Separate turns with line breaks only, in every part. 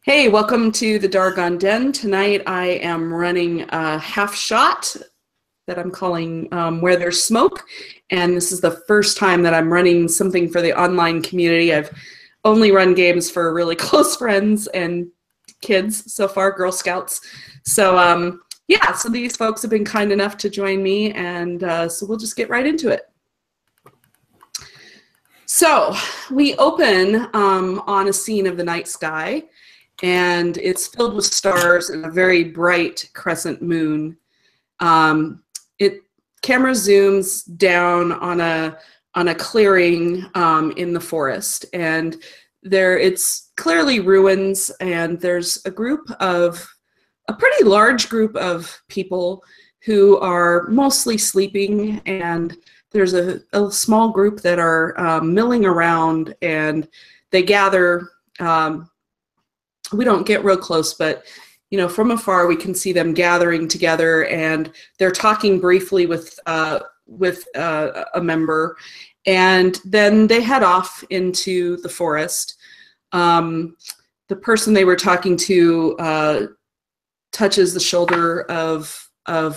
Hey, welcome to the Dargon Den. Tonight I am running a half shot that I'm calling Where There's Smoke. And this is the first time that I'm running something for the online community. I've only run games for really close friends and kids so far, Girl Scouts. So yeah, so these folks have been kind enough to join me, and so we'll just get right into it. So we open on a scene of the night sky, and it's filled with stars and a very bright crescent moon. Camera zooms down on a clearing in the forest, and it's clearly ruins, and there's a pretty large group of people who are mostly sleeping, and there's a small group that are milling around, and they gather. We don't get real close, but from afar we can see them gathering together, and they're talking briefly with a member, and then they head off into the forest. The person they were talking to touches the shoulder of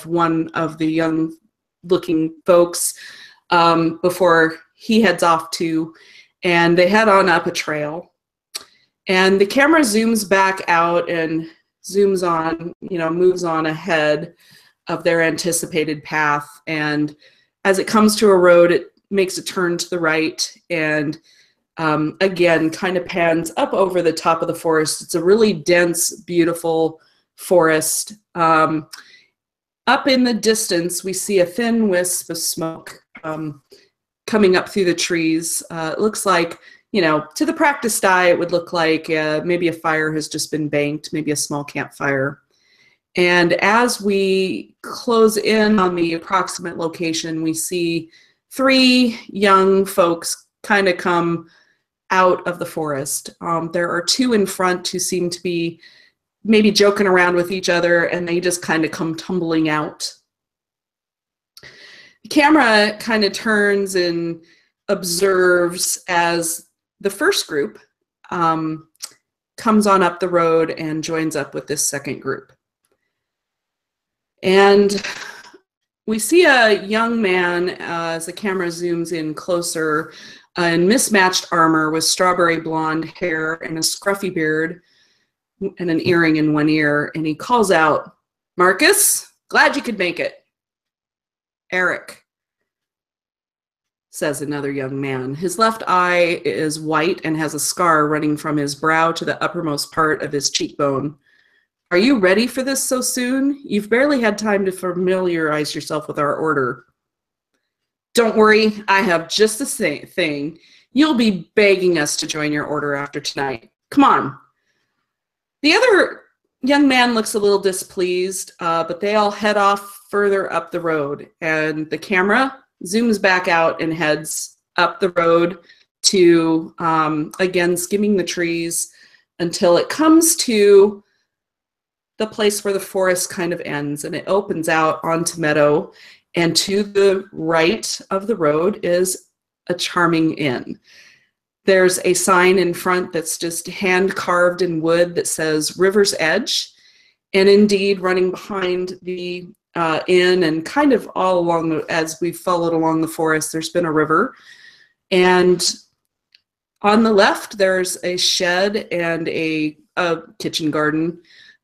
one of the young-looking folks before he heads off too, and they head on up a trail. And the camera zooms back out and zooms on, moves on ahead of their anticipated path. And as it comes to a road, it makes a turn to the right, and again, kind of pans up over the top of the forest. It's a really dense, beautiful forest. Up in the distance, we see a thin wisp of smoke coming up through the trees. It looks like, to the practiced eye, it would look like maybe a fire has just been banked, maybe a small campfire. And as we close in on the approximate location, we see three young folks kind of come out of the forest. There are two in front who seem to be maybe joking around with each other, and they just kind of come tumbling out. The camera kind of turns and observes as the first group comes on up the road and joins up with this second group. And we see a young man, as the camera zooms in closer, in mismatched armor with strawberry blonde hair and a scruffy beard and an earring in one ear, and he calls out, "Marcus, glad you could make it." "Eric," says another young man. His left eye is white and has a scar running from his brow to the uppermost part of his cheekbone. "Are you ready for this so soon? You've barely had time to familiarize yourself with our order." "Don't worry, I have just the same thing. You'll be begging us to join your order after tonight. Come on." The other young man looks a little displeased, but they all head off further up the road, and the camera zooms back out and heads up the road to, again, skimming the trees until it comes to the place where the forest kind of ends, and it opens out onto meadow, and to the right of the road is a charming inn. There's a sign in front that's just hand-carved in wood that says River's Edge, and indeed, running behind the inn and kind of all along, as we've followed along the forest, there's been a river. And on the left, there's a shed and a kitchen garden,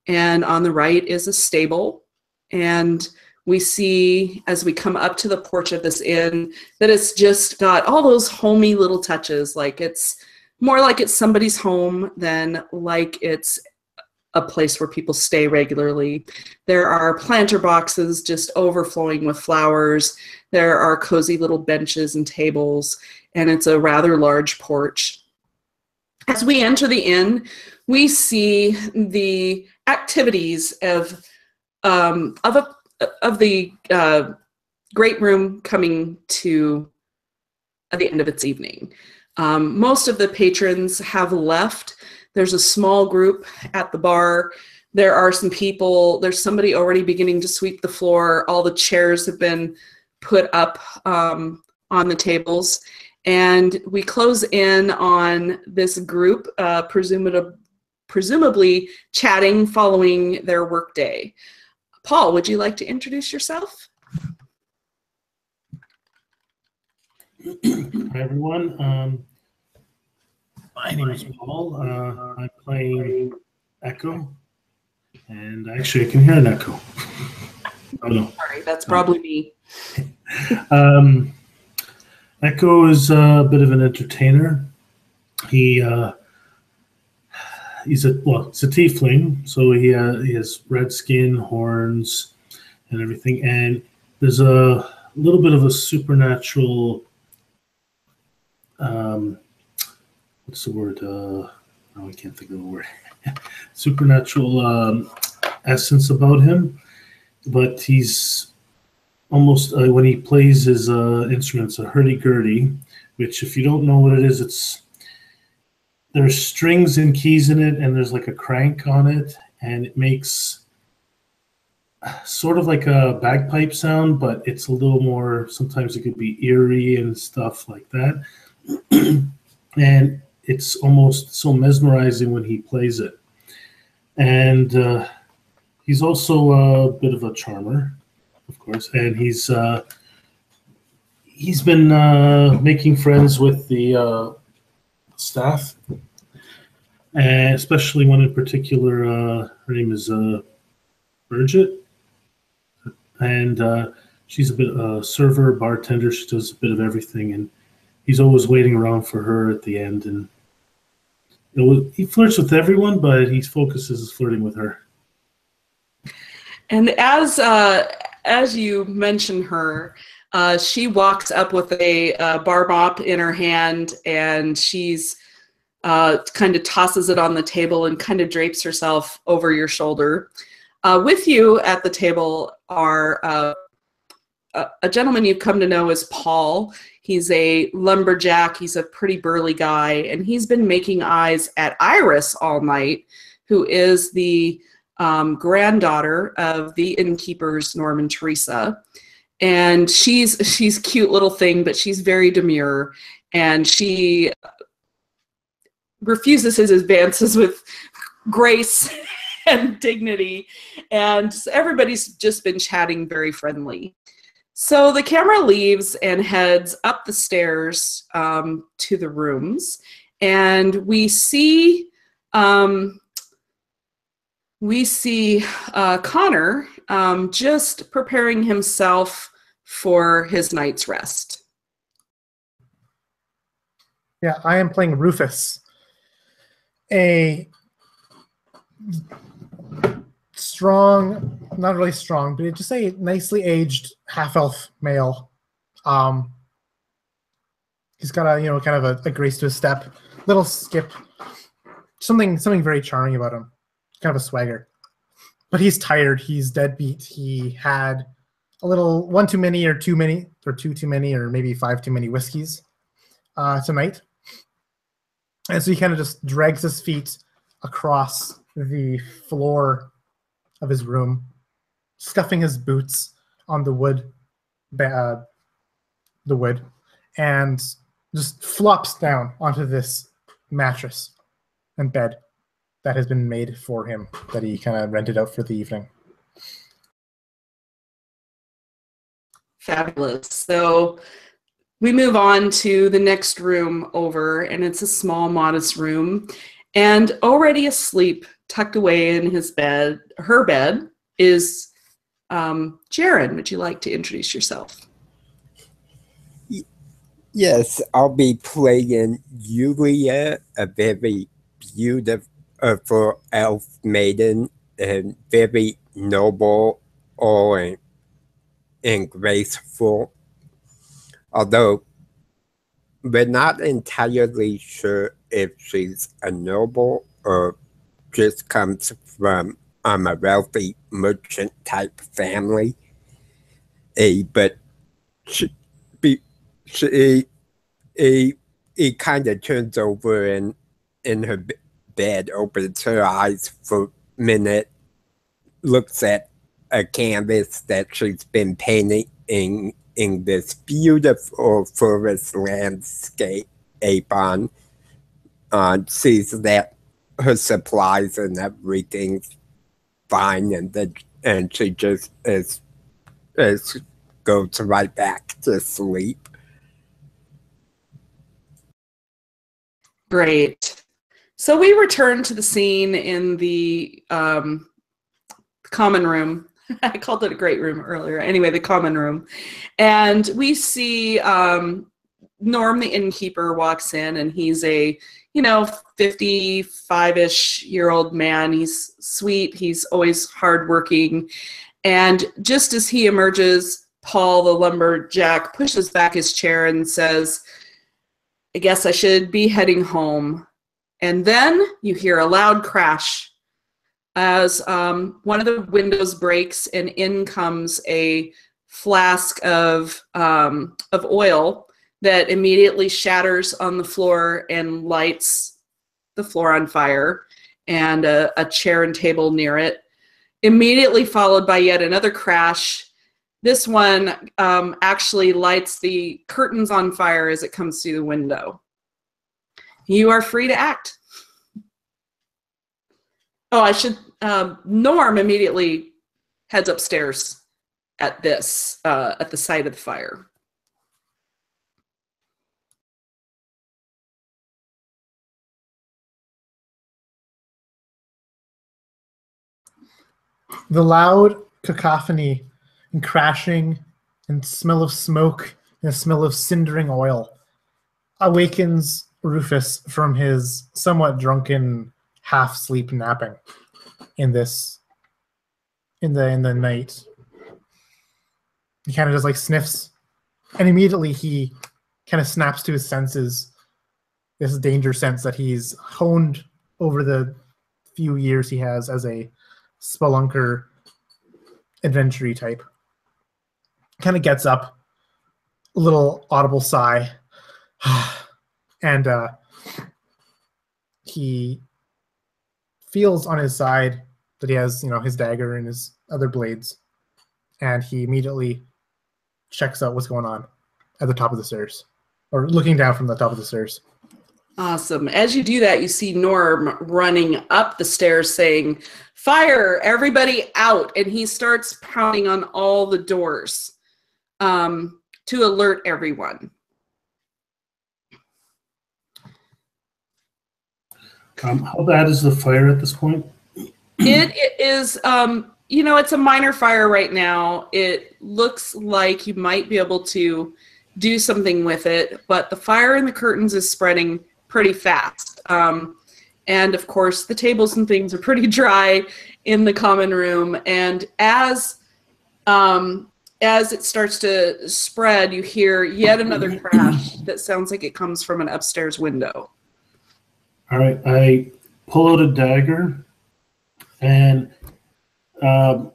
and on the right is a stable. And we see, as we come up to the porch of this inn, that it's just got all those homey little touches. Like, it's more like it's somebody's home than like it's a place where people stay regularly. There are planter boxes just overflowing with flowers. There are cozy little benches and tables, and it's a rather large porch. As we enter the inn, we see the activities of the great room coming to the end of its evening. Most of the patrons have left. There's a small group at the bar. There are some people. There's somebody already beginning to sweep the floor. All the chairs have been put up on the tables. And we close in on this group, presumably chatting following their workday. Paul, would you like to introduce yourself?
Hi, everyone. My name is Paul. I'm playing Echo, and actually I can hear an echo. Oh, no.
Sorry, that's probably me.
Echo is a bit of an entertainer. He's a tiefling, so he has red skin, horns, and everything. And there's a little bit of a supernatural. What's the word? Oh, I can't think of the word. Supernatural essence about him, but he's almost when he plays his instruments, a hurdy-gurdy, which if you don't know what it is, there's strings and keys in it, and there's like a crank on it, and it makes sort of like a bagpipe sound, but it's a little more, sometimes it could be eerie and stuff like that. And it's almost so mesmerizing when he plays it. And he's also a bit of a charmer, of course, and he's been making friends with the staff, and especially one in particular. Her name is Bridget, and she's a bit server, bartender. She does a bit of everything, and he's always waiting around for her at the end. And he flirts with everyone, but he focuses his flirting with her.
And as you mention her, she walks up with a bar mop in her hand, and she's kind of tosses it on the table and kind of drapes herself over your shoulder. With you at the table are a gentleman you've come to know as Paul. He's a lumberjack. He's a pretty burly guy, and he's been making eyes at Iris all night, who is the granddaughter of the innkeepers, Norm and Teresa. And she's cute little thing, but she's very demure, and she refuses his advances with grace and dignity. And everybody's just been chatting very friendly. So the camera leaves and heads up the stairs to the rooms, and we see Connor just preparing himself for his night's rest.
Yeah, I am playing Rufus, a strong, not really strong, but just a nicely aged half-elf male. He's got a kind of a grace to his step, little skip, something very charming about him, kind of a swagger. But he's tired. He's deadbeat. He had a little one too many, or two too many, or maybe 5 too many whiskeys tonight, and so he kind of just drags his feet across the floor of his room, scuffing his boots on the wood, and just flops down onto this mattress and bed that has been made for him, that he kind of rented out for the evening.
Fabulous. So we move on to the next room over, and it's a small, modest room. And already asleep, tucked away in her bed, is Jaren. Would you like to introduce yourself?
Yes, I'll be playing Yulia, a very beautiful elf maiden, and very noble and graceful. Although we're not entirely sure if she's a noble or just comes from a wealthy merchant type family. But it kind of turns over in her bed, opens her eyes for a minute, looks at a canvas that she's been painting in this beautiful forest landscape on, sees that her supplies and everything's fine, and she just goes right back to sleep.
Great. So we return to the scene in the common room. I called it a great room earlier. Anyway, the common room. And we see Norm, the innkeeper, walks in, and he's a, 55-ish year old man. He's sweet. He's always hardworking. And just as he emerges, Paul, the lumberjack, pushes back his chair and says, "I guess I should be heading home." And then you hear a loud crash as one of the windows breaks, and in comes a flask of oil that immediately shatters on the floor and lights the floor on fire, and a chair and table near it. Immediately followed by yet another crash. This one actually lights the curtains on fire as it comes through the window. You are free to act. Oh, I should. Norm immediately heads upstairs at the site of the fire.
The loud cacophony and crashing and smell of smoke and the smell of cindering oil awakens Rufus from his somewhat drunken half-sleep napping in the night. He kind of just like sniffs, and immediately he kind of snaps to his senses, this danger sense that he's honed over the few years he has as a spelunker adventure type. Kind of gets up, a little audible sigh, and he feels on his side that he has, his dagger and his other blades, and he immediately checks out what's going on at the top of the stairs, or looking down from the top of the stairs.
Awesome. As you do that, you see Norm running up the stairs saying, "Fire, everybody out." And he starts pounding on all the doors to alert everyone.
How bad is the fire at this point?
It is, it's a minor fire right now. It looks like you might be able to do something with it, but the fire in the curtains is spreading pretty fast. And of course, the tables and things are pretty dry in the common room. And as it starts to spread, you hear yet another crash that sounds like it comes from an upstairs window.
All right, I pull out a dagger, and I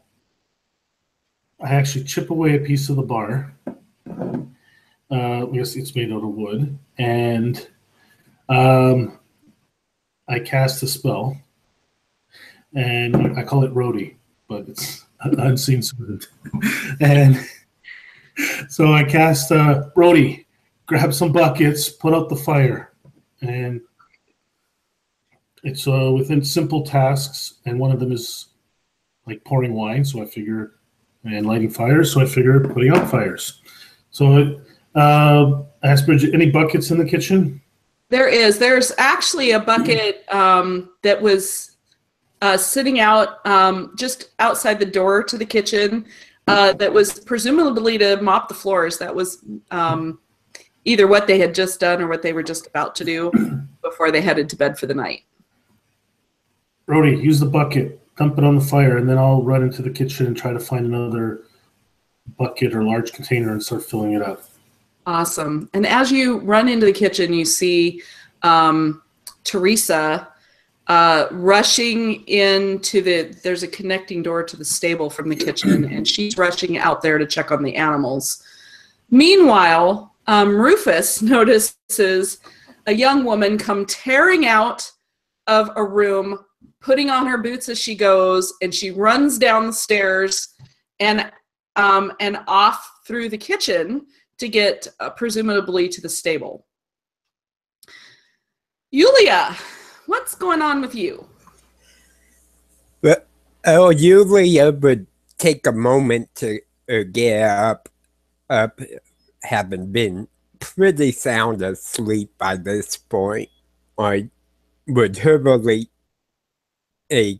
actually chip away a piece of the bar. I guess it's made out of wood, and I cast a spell, and I call it Rhodey, but it's unseen servant. And so I cast Rhodey, grab some buckets, put out the fire, and it's within simple tasks, and one of them is like pouring wine, so I figure, and lighting fires, so I figure putting out fires. So ask Bridget, any buckets in the kitchen?
There's actually a bucket that was sitting out just outside the door to the kitchen that was presumably to mop the floors. That was either what they had just done or what they were just about to do before they headed to bed for the night.
Rhodey, use the bucket, dump it on the fire, and then I'll run into the kitchen and try to find another bucket or large container and start filling it up.
Awesome. And as you run into the kitchen, you see Teresa rushing into there's a connecting door to the stable from the kitchen, and she's rushing out there to check on the animals. Meanwhile, Rufus notices a young woman come tearing out of a room, putting on her boots as she goes, and she runs down the stairs and off through the kitchen to get presumably to the stable. Yulia, what's going on with you?
But usually I would take a moment to get up, having been pretty sound asleep by this point. I would hurriedly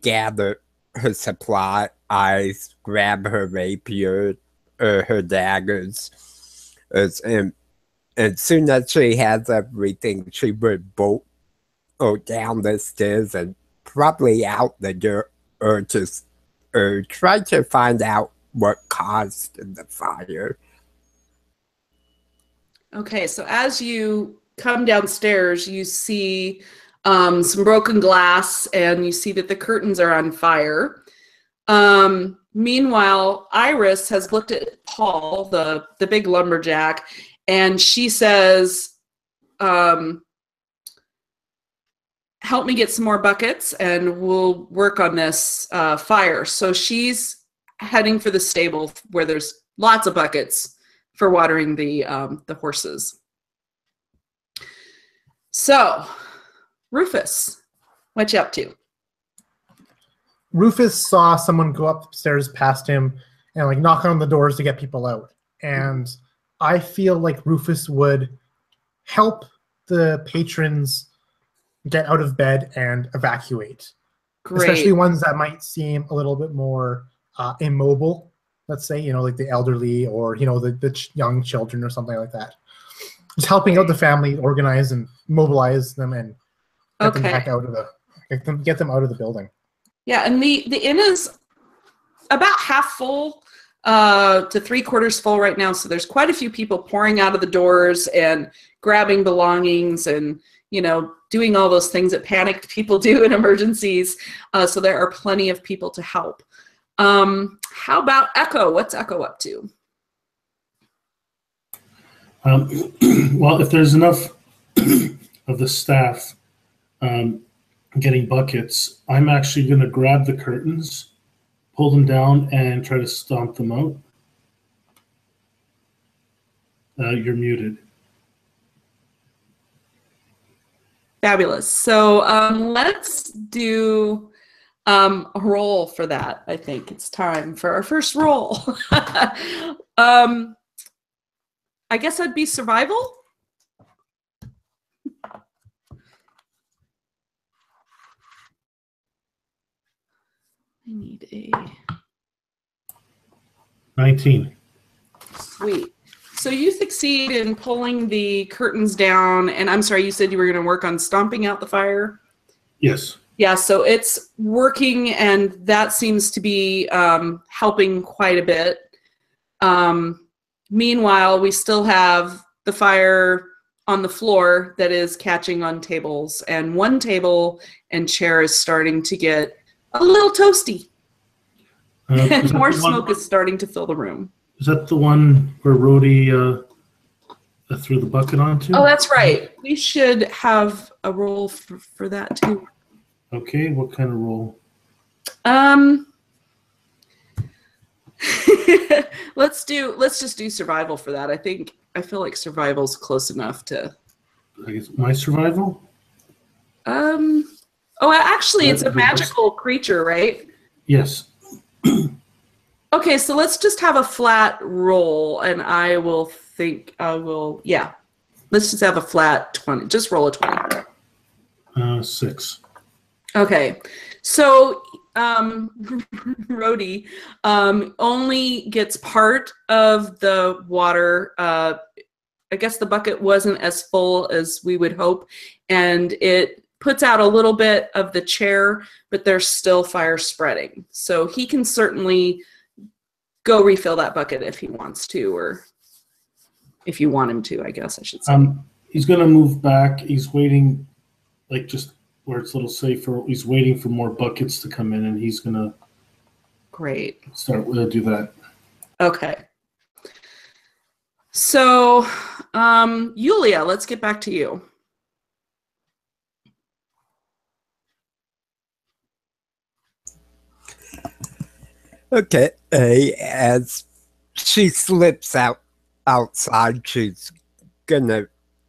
gather her supplies, grab her rapier, her daggers, and as soon as she has everything, she would bolt down the stairs and probably out the door, or just try to find out what caused the fire.
Okay, so as you come downstairs, you see some broken glass, and you see that the curtains are on fire. Meanwhile, Iris has looked at Paul, the big lumberjack, and she says, help me get some more buckets and we'll work on this fire. So she's heading for the stable where there's lots of buckets for watering the horses. So, Rufus, what you up to?
Rufus saw someone go upstairs past him and like knock on the doors to get people out. And I feel like Rufus would help the patrons get out of bed and evacuate.
Great.
Especially ones that might seem a little bit more immobile, let's say, like the elderly or, the young children or something like that. Just helping out the family, organize and mobilize them and get them back out of get them out of the building.
Yeah, and the inn is about half full to 3/4 full right now, so there's quite a few people pouring out of the doors and grabbing belongings and, doing all those things that panicked people do in emergencies. So there are plenty of people to help. How about Echo? What's Echo up to?
Well, if there's enough of the staff getting buckets, I'm actually going to grab the curtains, pull them down, and try to stomp them out. You're muted.
Fabulous. So let's do a roll for that. I think it's time for our first roll. I guess that'd be survival. I need a
19.
Sweet. So you succeed in pulling the curtains down, and I'm sorry, you said you were going to work on stomping out the fire?
Yes.
Yeah, so it's working, and that seems to be helping quite a bit. Meanwhile, we still have the fire on the floor that is catching on tables, and one table and chair is starting to get a little toasty. And more smoke is starting to fill the room.
Is that the one where Rhodey threw the bucket onto?
Oh, that's right. We should have a roll for that too.
Okay, what kind of roll?
Let's just do survival for that. I feel like survival's close enough to.
I guess my survival?
Oh, actually, it's a magical creature, right?
Yes.
Okay, so let's just have a flat roll, and yeah. Let's just have a flat 20. Just roll a 20.
6.
Okay, so Rhodey only gets part of the water. I guess the bucket wasn't as full as we would hope, and it puts out a little bit of the chair, but there's still fire spreading. So he can certainly go refill that bucket if he wants to, or if you want him to, I guess I should say.
He's going to move back. He's waiting, like just where it's a little safer. He's waiting for more buckets to come in, and he's going to start do that.
Okay. So, Yulia, let's get back to you.
Okay, as she slips outside, she's gonna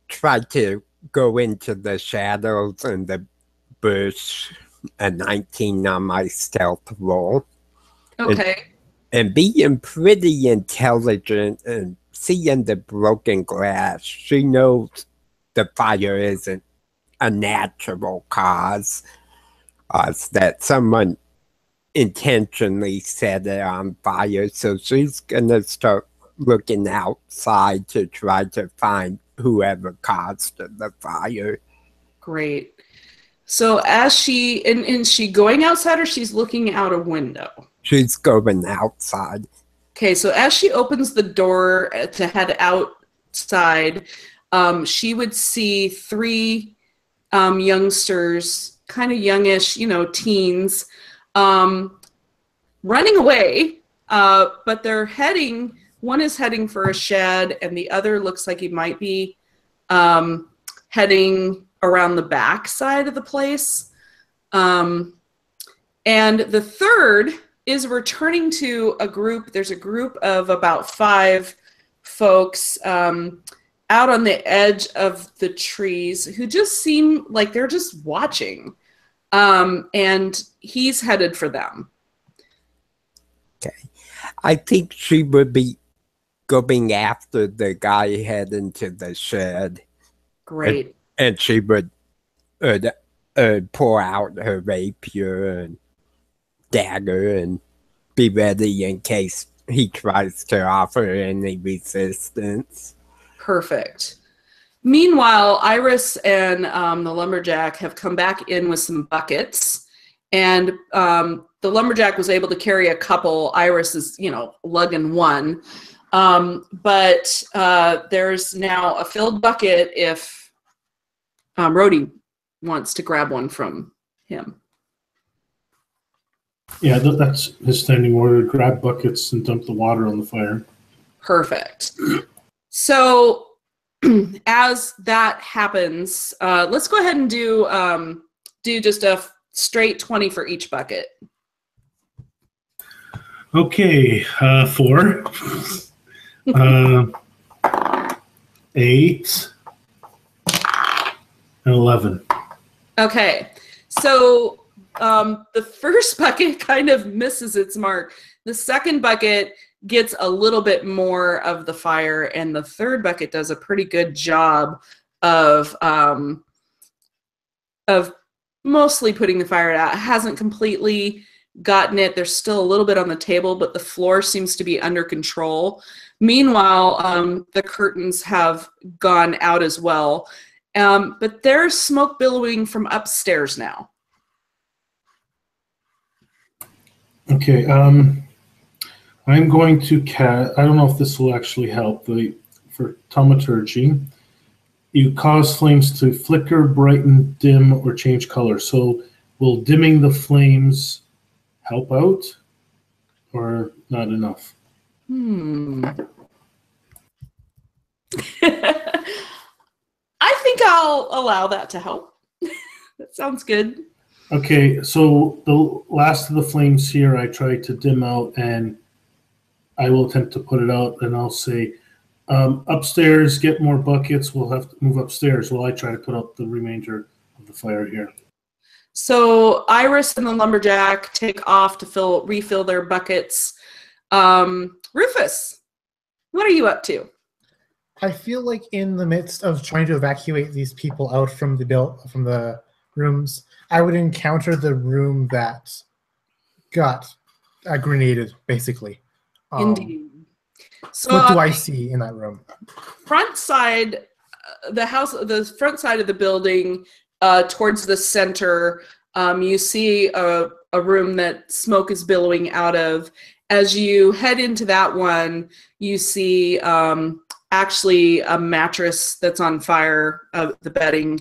try to go into the shadows and the bush, a 19 on my stealth roll.
Okay.
And being pretty intelligent and seeing the broken glass, she knows the fire isn't a natural cause. That someone intentionally set it on fire. So she's going to start looking outside to try to find whoever caused the fire.
Great. So as she, and is she going outside or she's looking out a window?
She's going outside.
Okay, so as she opens the door to head outside, she would see three youngsters, kind of youngish, teens, running away, but they're heading, one is heading for a shed, and the other looks like he might be heading around the back side of the place. And the third is returning to a group. There's a group of about 5 folks out on the edge of the trees who just seem like they're just watching. And he's headed for them.
Okay. I think she would be going after the guy heading to the shed.
Great.
And she would pull out her rapier and dagger and be ready in case he tries to offer any resistance.
Perfect. Meanwhile, Iris and the lumberjack have come back in with some buckets, and the lumberjack was able to carry a couple. Iris is, lugging one. But there's now a filled bucket if Rhodey wants to grab one from him.
Yeah, that's his standing order. Grab buckets and dump the water on the fire.
Perfect. So as that happens, let's go ahead and do just a straight 20 for each bucket.
Okay, 4, 8, and 11.
Okay, so the first bucket kind of misses its mark. The second bucket gets a little bit more of the fire, and the third bucket does a pretty good job of mostly putting the fire out. It hasn't completely gotten it. There's still a little bit on the table, but the floor seems to be under control. Meanwhile, the curtains have gone out as well, but there's smoke billowing from upstairs now.
Okay, I'm going to I don't know if this will actually help. For thaumaturgy, you cause flames to flicker, brighten, dim, or change color. So will dimming the flames help out or not enough?
I think I'll allow that to help. That sounds good.
Okay, so the last of the flames here, I try to dim out, and I will attempt to put it out, and I'll say, upstairs, get more buckets. We'll have to move upstairs while I try to put out the remainder of the fire here.
So Iris and the lumberjack take off to refill their buckets. Rufus, what are you up to?
I feel like in the midst of trying to evacuate these people out from the rooms, I would encounter the room that got grenaded, basically.
Indeed. So
what do I see in that room?
Front side, the front side of the building, towards the center, you see a room that smoke is billowing out of. As you head into that one, you see actually a mattress that's on fire, the bedding.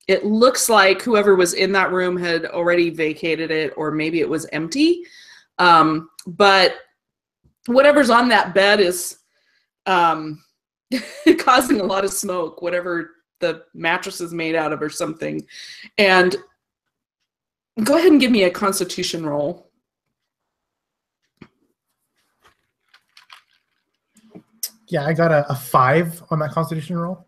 It looks like whoever was in that room had already vacated it, or maybe it was empty. But whatever's on that bed is causing a lot of smoke, whatever the mattress is made out of or something. And go ahead and give me a Constitution roll. Yeah,
I got a 5 on that Constitution roll.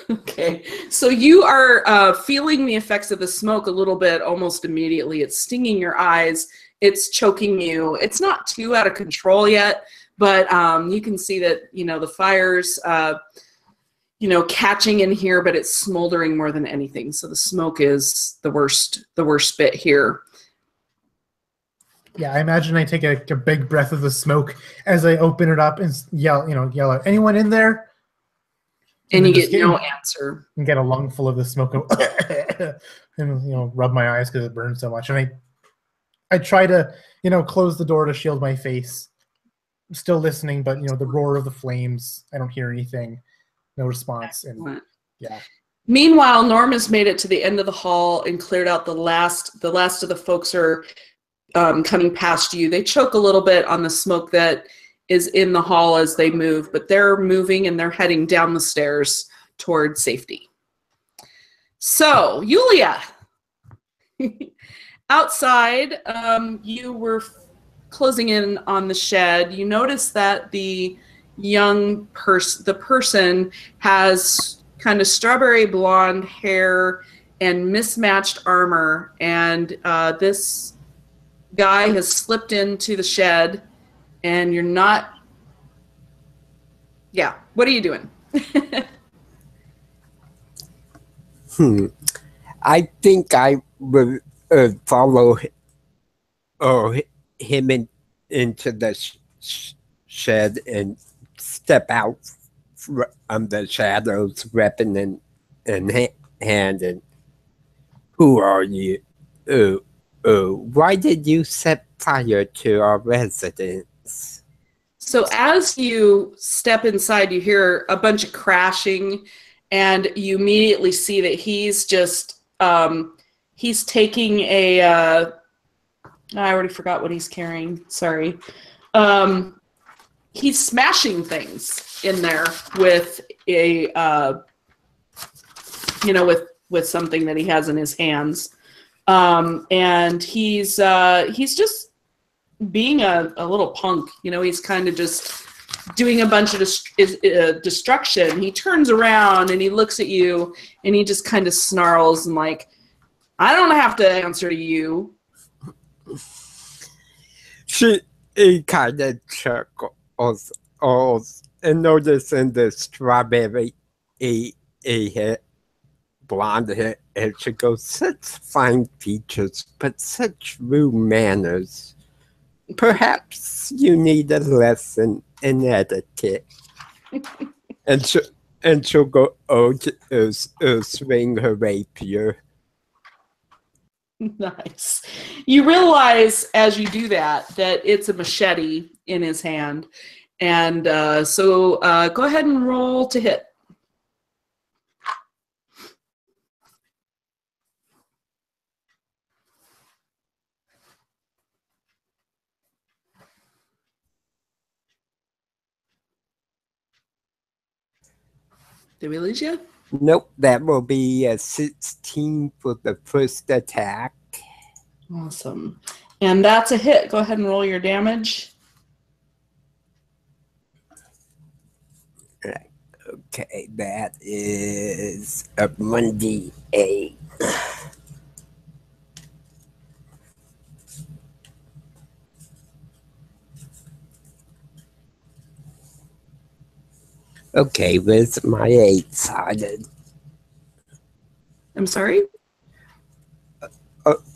Okay. Okay, so you are feeling the effects of the smoke a little bit almost immediately. It's stinging your eyes. It's choking you. It's not too out of control yet, but you can see that, the fire's, catching in here, but it's smoldering more than anything. So the smoke is the worst bit here.
Yeah, I imagine I take a big breath of the smoke as I open it up and yell out, "Anyone in there?"
And you get no answer.
And get a lungful of the smoke and rub my eyes because it burns so much. And I try to close the door to shield my face. I'm still listening, but the roar of the flames, I don't hear anything. No response. And yeah.
Meanwhile, Norm has made it to the end of the hall and cleared out the last of the folks are coming past you. They choke a little bit on the smoke that is in the hall as they move, but they're moving and they're heading down the stairs toward safety. So, Yulia, outside, you were closing in on the shed. You notice that the person has kind of strawberry blonde hair and mismatched armor, and this guy has slipped into the shed, and you're not. Yeah, what are you doing?
I think I would follow him into the shed and step out from the shadows, weapon in hand. And who are you? Why did you set fire to our residence?
So as you step inside, you hear a bunch of crashing, and you immediately see that he's just he's taking a I already forgot what he's carrying. Sorry. He's smashing things in there with a with something that he has in his hands. And he's just being a little punk. He's kind of just doing a bunch of destruction. He turns around and he looks at you and he just kind of snarls and like, I don't have to answer to you.
She kind of chuckles and noticing the strawberry blonde hair, and she goes, such fine features, but such rude manners. Perhaps you need a lesson in etiquette. and she'll go swing her rapier.
Nice. You realize as you do that it's a machete in his hand. And so go ahead and roll to hit. Did we lose you?
Nope, that will be a 16 for the first attack.
Awesome. And that's a hit. Go ahead and roll your damage.
Right. Okay, that is a 1d8. Okay, where's my 8-sided?
I'm sorry?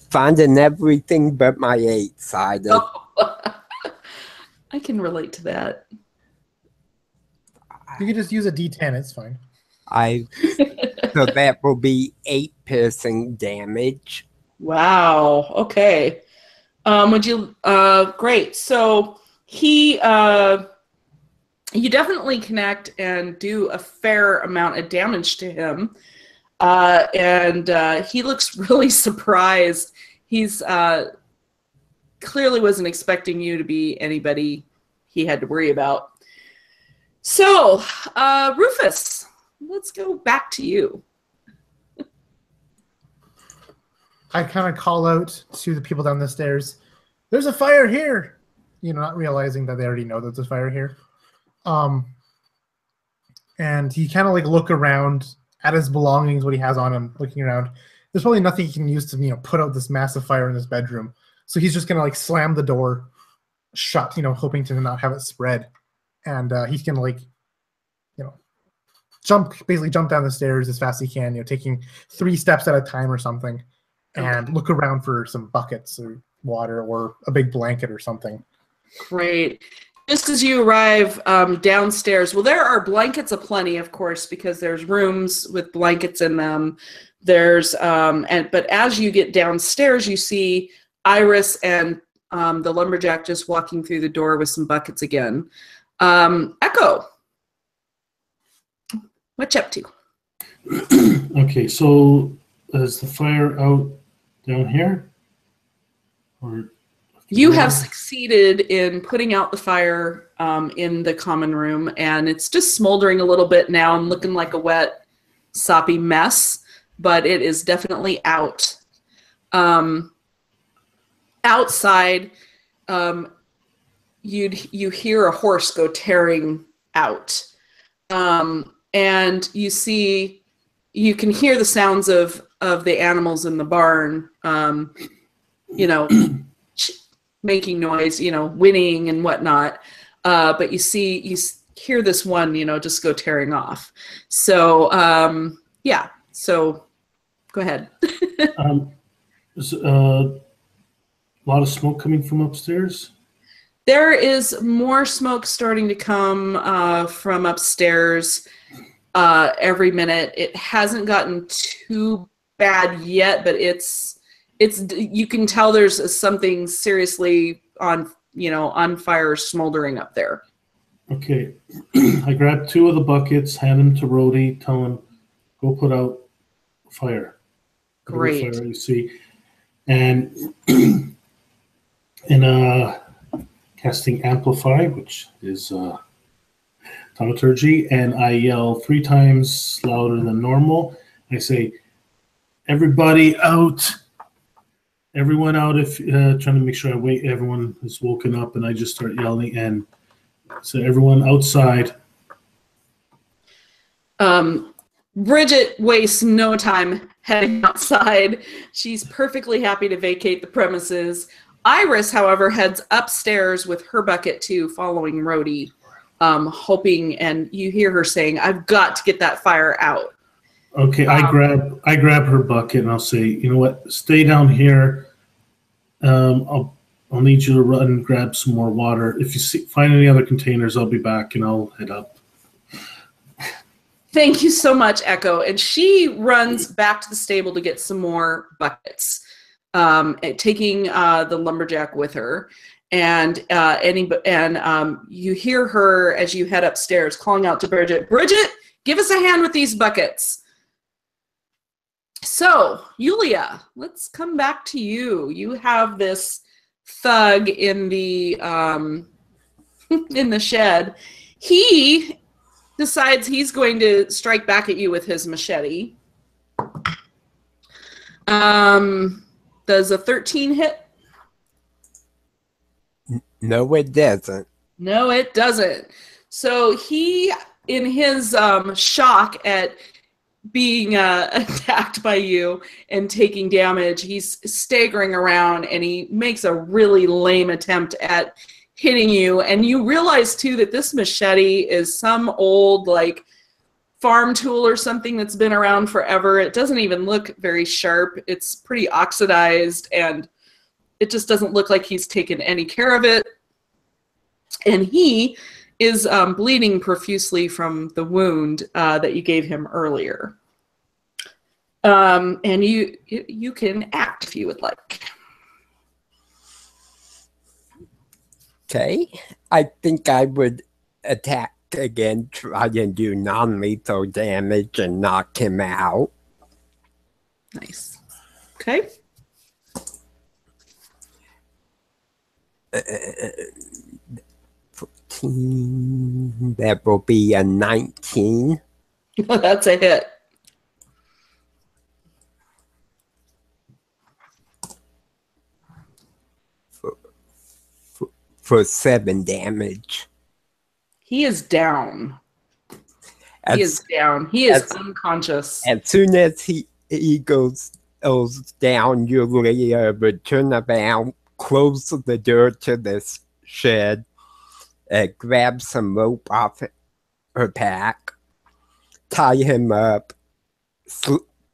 Finding everything but my 8-sided.
Oh. I can relate to that.
You can just use a D10, it's fine.
So that will be 8 piercing damage.
Wow. Okay. Great. So you definitely connect and do a fair amount of damage to him. And he looks really surprised. He's clearly wasn't expecting you to be anybody he had to worry about. So, Rufus, let's go back to you.
I kind of call out to the people down the stairs, there's a fire here! Not realizing that they already know there's a fire here. And he kind of look around at his belongings, what he has on him, looking around. There's probably nothing he can use to put out this massive fire in his bedroom. So he's just gonna like slam the door shut, hoping to not have it spread. And he's gonna basically jump down the stairs as fast as he can, taking 3 steps at a time or something, and look around for some buckets or water or a big blanket or something.
Great. Just as you arrive downstairs, well, there are blankets aplenty, of course, because there's rooms with blankets in them. There's but as you get downstairs, you see Iris and the lumberjack just walking through the door with some buckets again. Echo, what you up to?
Okay, so is the fire out down here? Or
you have succeeded in putting out the fire in the common room, and it's just smoldering a little bit now and looking like a wet, soppy mess, but it is definitely out. Outside, you hear a horse go tearing out, and you can hear the sounds of the animals in the barn, making noise, whinnying and whatnot. But you hear this one, just go tearing off. So yeah. So go ahead.
Is a lot of smoke coming from upstairs?
There is more smoke starting to come from upstairs every minute. It hasn't gotten too bad yet, but it's you can tell there's something seriously on fire, smoldering up there.
Okay. I grab 2 of the buckets, hand them to Rhodey, tell him, go put out fire.
Great.
Fire you see. And casting Amplify, which is thaumaturgy, and I yell 3 times louder than normal. I say, everybody out. Everyone out, if trying to make sure everyone is woken up, and I just start yelling, and so everyone outside.
Bridget wastes no time heading outside. She's perfectly happy to vacate the premises. Iris, however, heads upstairs with her bucket too, following Rhodey, hoping, and you hear her saying, "I've got to get that fire out."
Okay, I grab her bucket and I'll say, you know what, stay down here. I'll need you to run and grab some more water. If you find any other containers, I'll be back and I'll head up.
Thank you so much, Echo. And she runs back to the stable to get some more buckets, taking the lumberjack with her. And you hear her as you head upstairs calling out to Bridget, "Bridget, give us a hand with these buckets." So, Yulia, let's come back to you. You have this thug in the in the shed. He decides he's going to strike back at you with his machete. Does a 13 hit?
No, it doesn't.
No, it doesn't. So he, in his shock at being attacked by you and taking damage, he's staggering around and he makes a really lame attempt at hitting you. And you realize too that this machete is some old farm tool or something that's been around forever. It doesn't even look very sharp. It's pretty oxidized and it just doesn't look like he's taken any care of it. And he is bleeding profusely from the wound that you gave him earlier. And you can act if you would like.
Okay. I think I would attack again, try and do non-lethal damage and knock him out.
Nice. Okay.
That will be a 19.
That's a hit.
For 7 damage.
He is down. He is down. He is unconscious.
As soon as he goes down, Yulia would turn around, close the door to this shed, grab some rope off her pack, tie him up,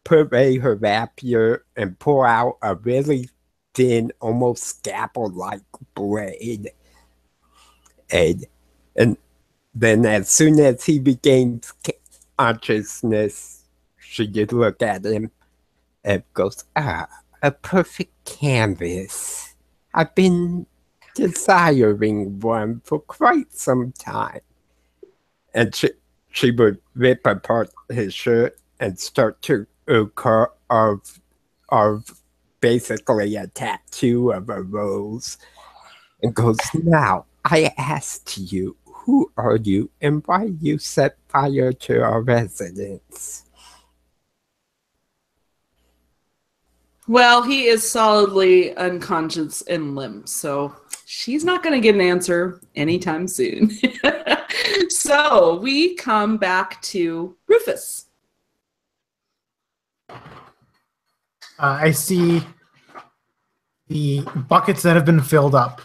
put away her rapier, and pull out a really thin, almost scalpel-like blade. And then as soon as he regains consciousness, she just look at him and goes, a perfect canvas. I've been desiring one for quite some time. And she would rip apart his shirt and start to carve basically a tattoo of a rose, and goes, now, I asked you, who are you and why you set fire to our residence?
Well, he is solidly unconscious and limp, so she's not going to get an answer anytime soon. So we come back to Rufus.
I see the buckets that have been filled up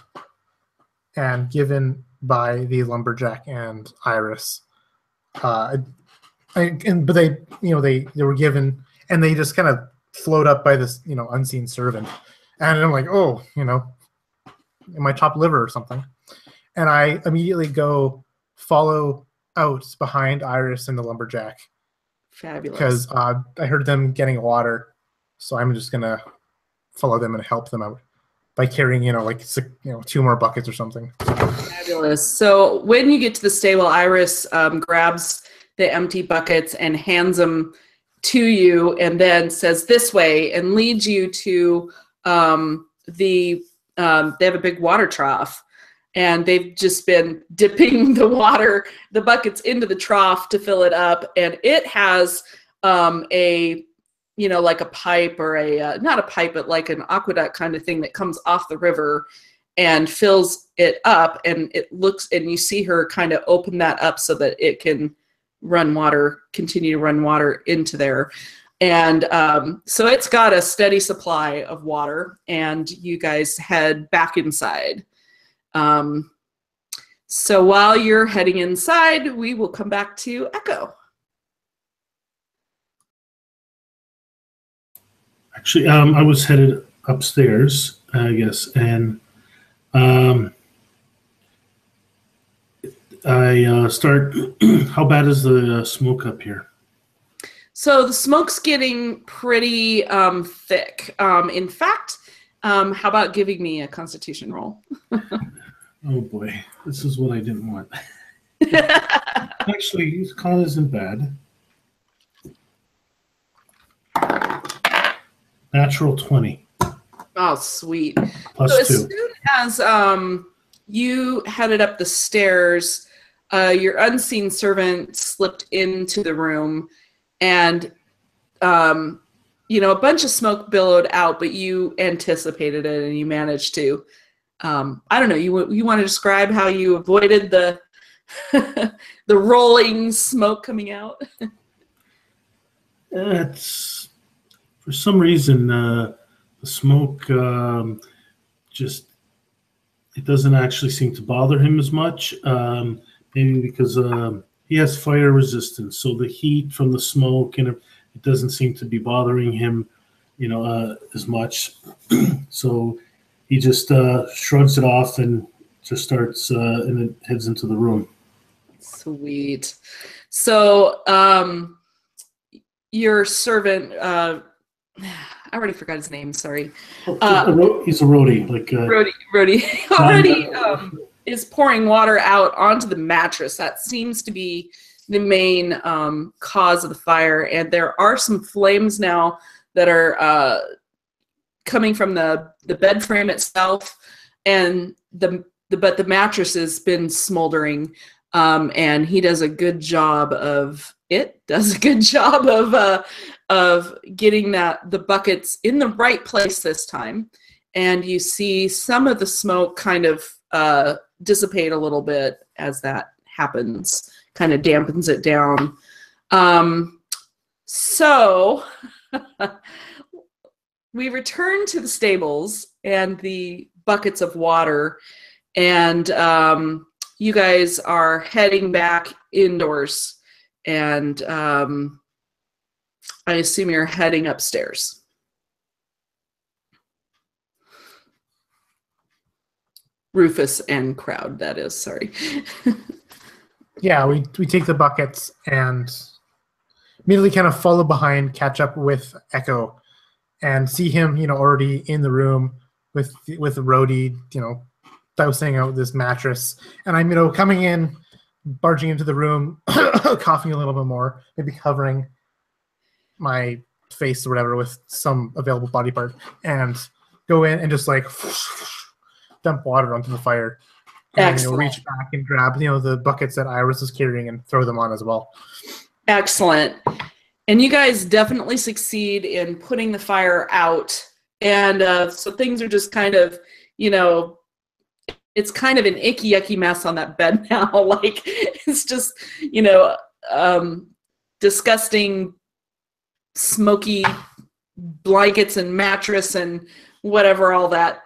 and given by the lumberjack and Iris. But they were given, and they just kind of float up by this, unseen servant. And I'm like, oh, in my top liver or something. And I immediately go follow out behind Iris and the lumberjack.
Fabulous.
Because I heard them getting water. So I'm just going to follow them and help them out by carrying, 2 more buckets or something.
Fabulous. So when you get to the stable, Iris grabs the empty buckets and hands them to you, and then says this way, and leads you to they have a big water trough, and they've just been dipping the buckets into the trough to fill it up, and it has like a pipe or not a pipe, but like an aqueduct kind of thing that comes off the river and fills it up, and you see her kind of open that up so that it can continue to run water into there. And so it's got a steady supply of water, and you guys head back inside. So while you're heading inside, we will come back to Echo.
Actually, I was headed upstairs, I guess, and I start. How bad is the smoke up here?
So the smoke's getting pretty thick. In fact, how about giving me a Constitution roll?
Oh boy, this is what I didn't want. Actually, con isn't bad. Natural 20.
Oh, sweet.
Plus
so as
2.
soon as you headed up the stairs, your unseen servant slipped into the room, and a bunch of smoke billowed out, but you anticipated it and you managed to. I don't know. You want to describe how you avoided the the rolling smoke coming out?
It's for some reason the smoke it doesn't actually seem to bother him as much. Maybe because he has fire resistance, so the heat from the smoke and it doesn't seem to be bothering him, as much. So he just shrugs it off and just starts and then heads into the room.
Sweet. So your servant, I already forgot his name. Sorry.
He's a roadie,
Roadie already is pouring water out onto the mattress. That seems to be the main cause of the fire, and there are some flames now that are coming from the bed frame itself, and but the mattress has been smoldering, and he does a good job of getting the buckets in the right place this time. And you see some of the smoke kind of dissipate a little bit as that happens, kind of dampens it down. So we return to the stables and the buckets of water, and you guys are heading back indoors, and I assume you're heading upstairs. Rufus and crowd, that is, sorry.
Yeah, we take the buckets and immediately kind of follow behind, catch up with Echo, and see him, already in the room with Rhodey, dousing out this mattress. And I'm, coming in, barging into the room, coughing a little bit more, maybe covering my face or whatever with some available body part, and go in and just like dump water onto the fire. And reach back and grab, the buckets that Iris is carrying and throw them on as well.
Excellent. And you guys definitely succeed in putting the fire out. And so things are just kind of, it's kind of an icky, yucky mess on that bed now. Like, it's just, disgusting, smoky blankets and mattress and whatever all that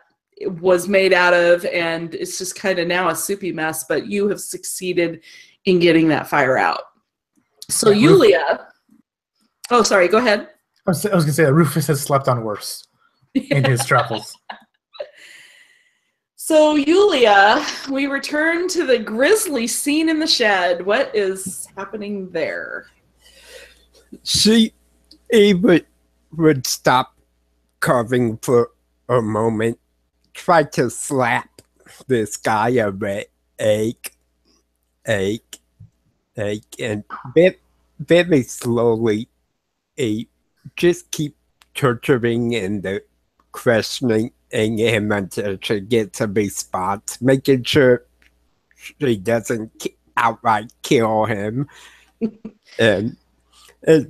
was made out of, and it's just kind of now a soupy mess, but you have succeeded in getting that fire out. So Yulia, oh, sorry, go ahead.
I was going to say that Rufus has slept on worse in his travels.
So Yulia, we return to the grisly scene in the shed. What is happening there?
Ava would stop carving for a moment, try to slap this guy awake, and very slowly, just keep torturing and questioning him until she gets a response, making sure she doesn't outright kill him. And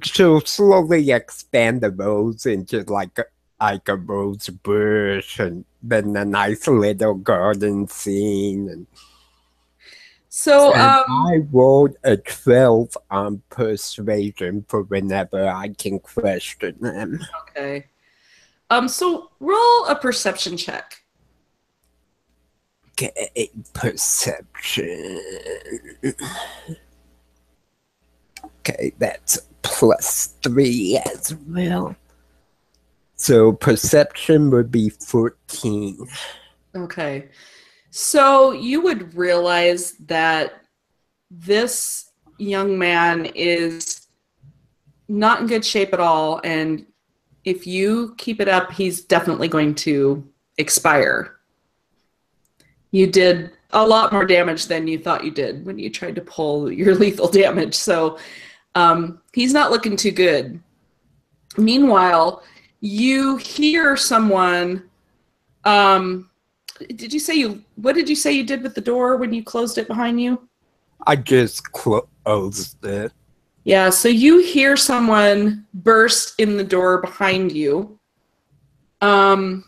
she'll slowly expand the rose into like a rose bush, and then a nice little garden scene. And
so
I rolled a 12 on persuasion for whenever I can question them.
Okay. So roll a perception check.
Okay, perception. Okay, that's +3 as well. So perception would be 14.
Okay. So you would realize that this young man is not in good shape at all, and if you keep it up, he's definitely going to expire. You did a lot more damage than you thought you did when you tried to pull your lethal damage, so he's not looking too good. Meanwhile, you hear someone. What did you say you did with the door when you closed it behind you?
I just closed it.
Yeah, so you hear someone burst in the door behind you. And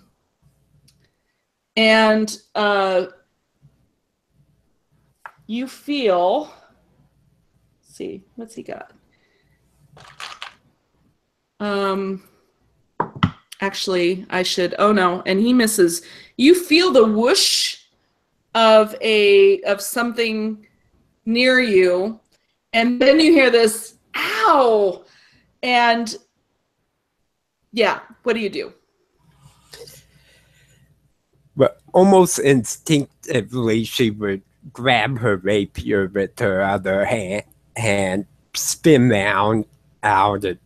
you feel, let's see, what's he got? Actually, I should, oh no, and he misses. You feel the whoosh of something near you, and then you hear this, ow! And yeah, what do you do?
Well, almost instinctively, she would grab her rapier with her other hand, spin round out, and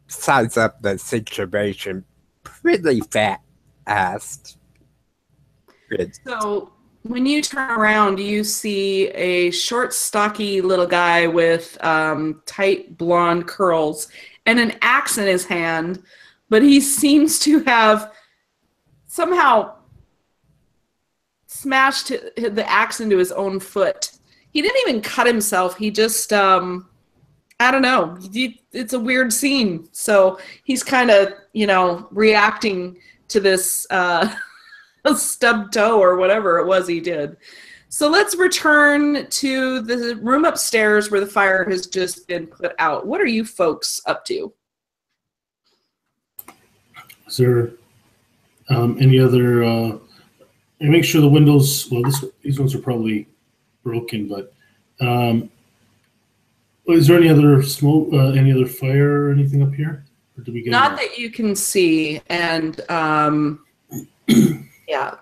size up the situation pretty fast.
So when you turn around, you see a short, stocky little guy with tight blonde curls and an axe in his hand, but he seems to have somehow smashed the axe into his own foot. He didn't even cut himself. He just, I don't know. It's a weird scene. So he's kind of, reacting to this stubbed toe or whatever it was he did. So let's return to the room upstairs where the fire has just been put out. What are you folks up to?
Is there any other? And make sure the windows. Well, these ones are probably broken, but is there any other smoke? Any other fire or anything up here? Or did we get
Not that you can see, and yeah.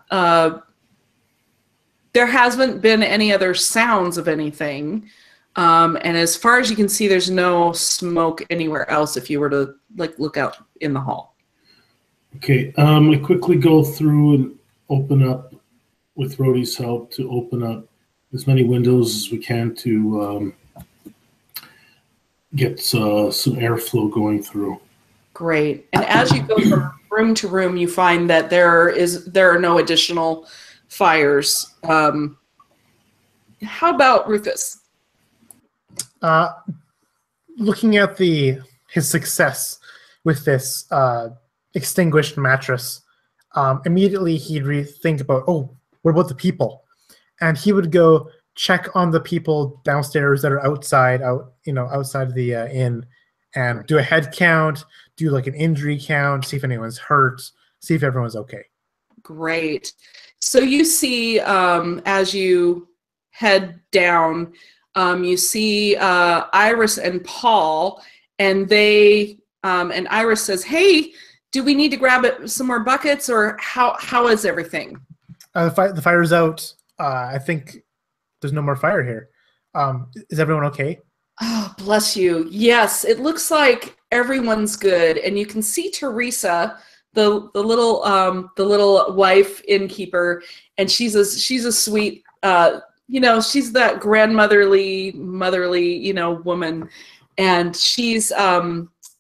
There hasn't been any other sounds of anything. And as far as you can see, there's no smoke anywhere else if you were to look out in the hall.
Okay, I quickly go through and open up, with Rhodey's help, to open up as many windows as we can to get some airflow going through.
Great. And as you go from room to room, you find that there are no additional fires. How about Rufus?
Looking at his success with this extinguished mattress, immediately he'd think about, oh, what about the people? And he would go check on the people downstairs that are outside of the inn, and do a head count, do like an injury count, see if anyone's hurt, see if everyone's okay.
Great. So you see, as you head down, you see Iris and Paul, and and Iris says, "Hey, do we need to grab some more buckets, or how is everything?"
The fire's out. I think there's no more fire here. Is everyone okay?
Oh, bless you. Yes, it looks like everyone's good, and you can see Teresa, the little wife innkeeper, and she's a sweet, she's that grandmotherly, motherly, woman, and she's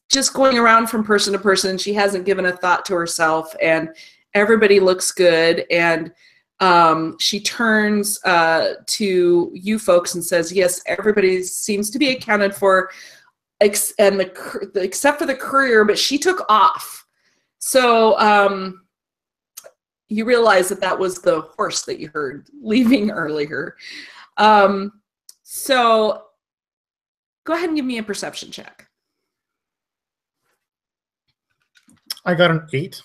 just going around from person to person. She hasn't given a thought to herself, and everybody looks good. And she turns to you folks and says, "Yes, everybody seems to be accounted for, except for the courier, but she took off." So you realize that was the horse that you heard leaving earlier. So go ahead and give me a perception check.
I got an 8.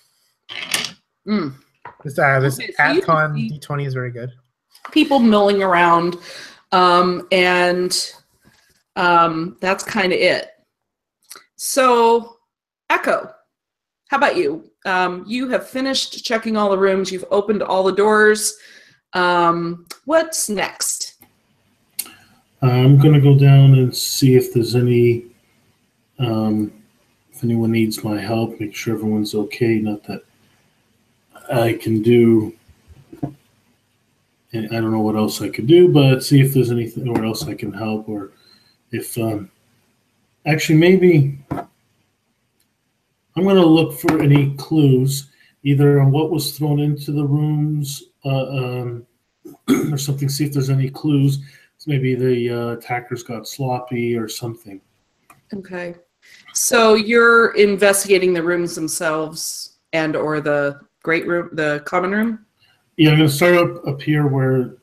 This
Okay, so
Atcon D20 is very good.
People milling around, and that's kind of it. So, Echo, how about you? You have finished checking all the rooms. You've opened all the doors. What's next?
I'm going to go down and see if there's any, if anyone needs my help, make sure everyone's okay. Not that I can do, and I don't know what else I could do, but see if there's anything where else I can help, or if, actually maybe I'm going to look for any clues, either on what was thrown into the rooms or something, see if there's any clues. So maybe the attackers got sloppy or something.
Okay. So you're investigating the rooms themselves and or the great room, the common room?
Yeah, I'm going to start up here where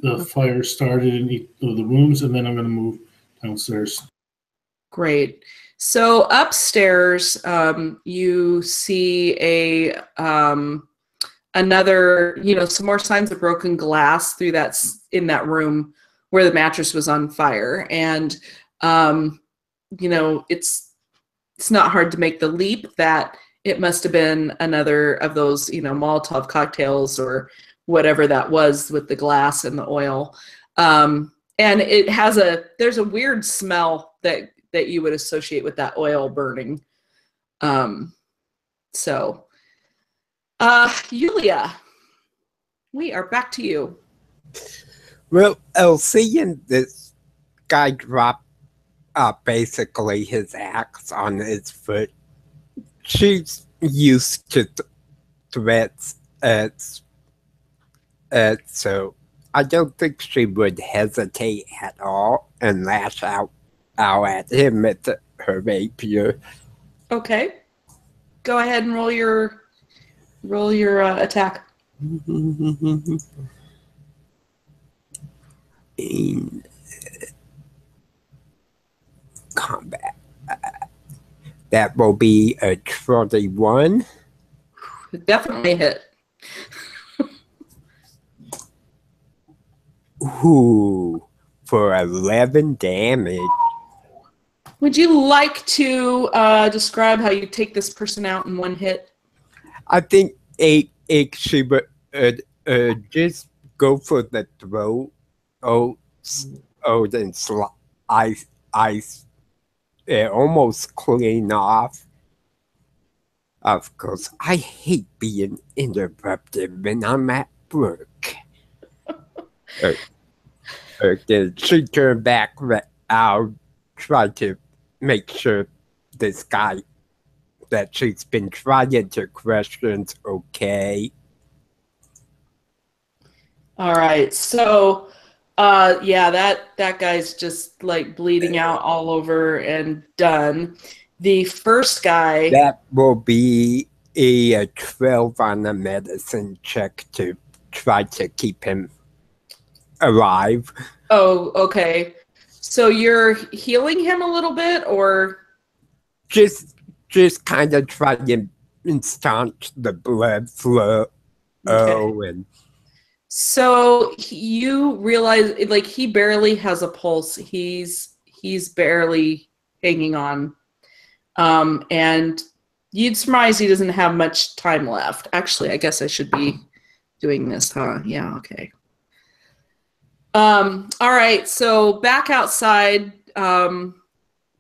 the fire started in each of the rooms, and then I'm going to move downstairs.
Great. So upstairs, you see another, some more signs of broken glass in that room where the mattress was on fire, and it's not hard to make the leap that it must have been another of those, Molotov cocktails or whatever that was with the glass and the oil. And there's a weird smell that you would associate with that oil burning. Yulia, we are back to you.
Well, seeing this guy drop basically his axe on his foot, she's used to threats, so I don't think she would hesitate at all and lash out at him at her rapier.
Okay, go ahead and roll your attack.
in combat. That will be a 21.
Definitely hit.
Ooh, for 11 damage.
Would you like to describe how you take this person out in one hit?
I think it should just go for the throat. Then ice almost clean off. Of course, I hate being interrupted when I'm at work. Okay, she turned back. I'll try to make sure this guy that she's been trying to question's okay.
All right, so yeah, that guy's just like bleeding out all over and done. The first guy,
That will be a 12 on the medicine check to try to keep him alive.
oh, okay. So you're healing him a little bit, or
Just kind of try to staunch the blood flow.
okay.
And
So you realize, like, he barely has a pulse. He's barely hanging on, and you'd surmise he doesn't have much time left. Actually, I guess I should be doing this, huh? Yeah, okay. All right, so back outside,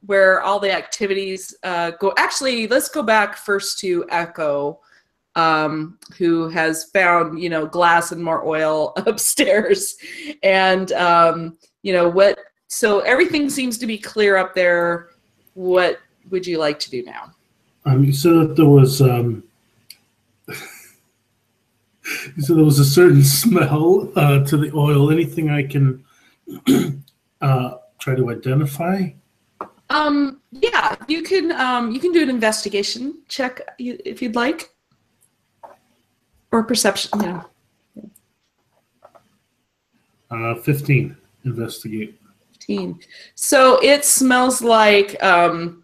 where all the activities go. Actually, let's go back first to Echo, who has found, glass and more oil upstairs. And, so everything seems to be clear up there. What would you like to do now?
You said that there was you said there was a certain smell to the oil. Anything I can try to identify?
Yeah, you can do an investigation check if you'd like, or perception. Yeah.
15. Investigate.
15. So it smells like oil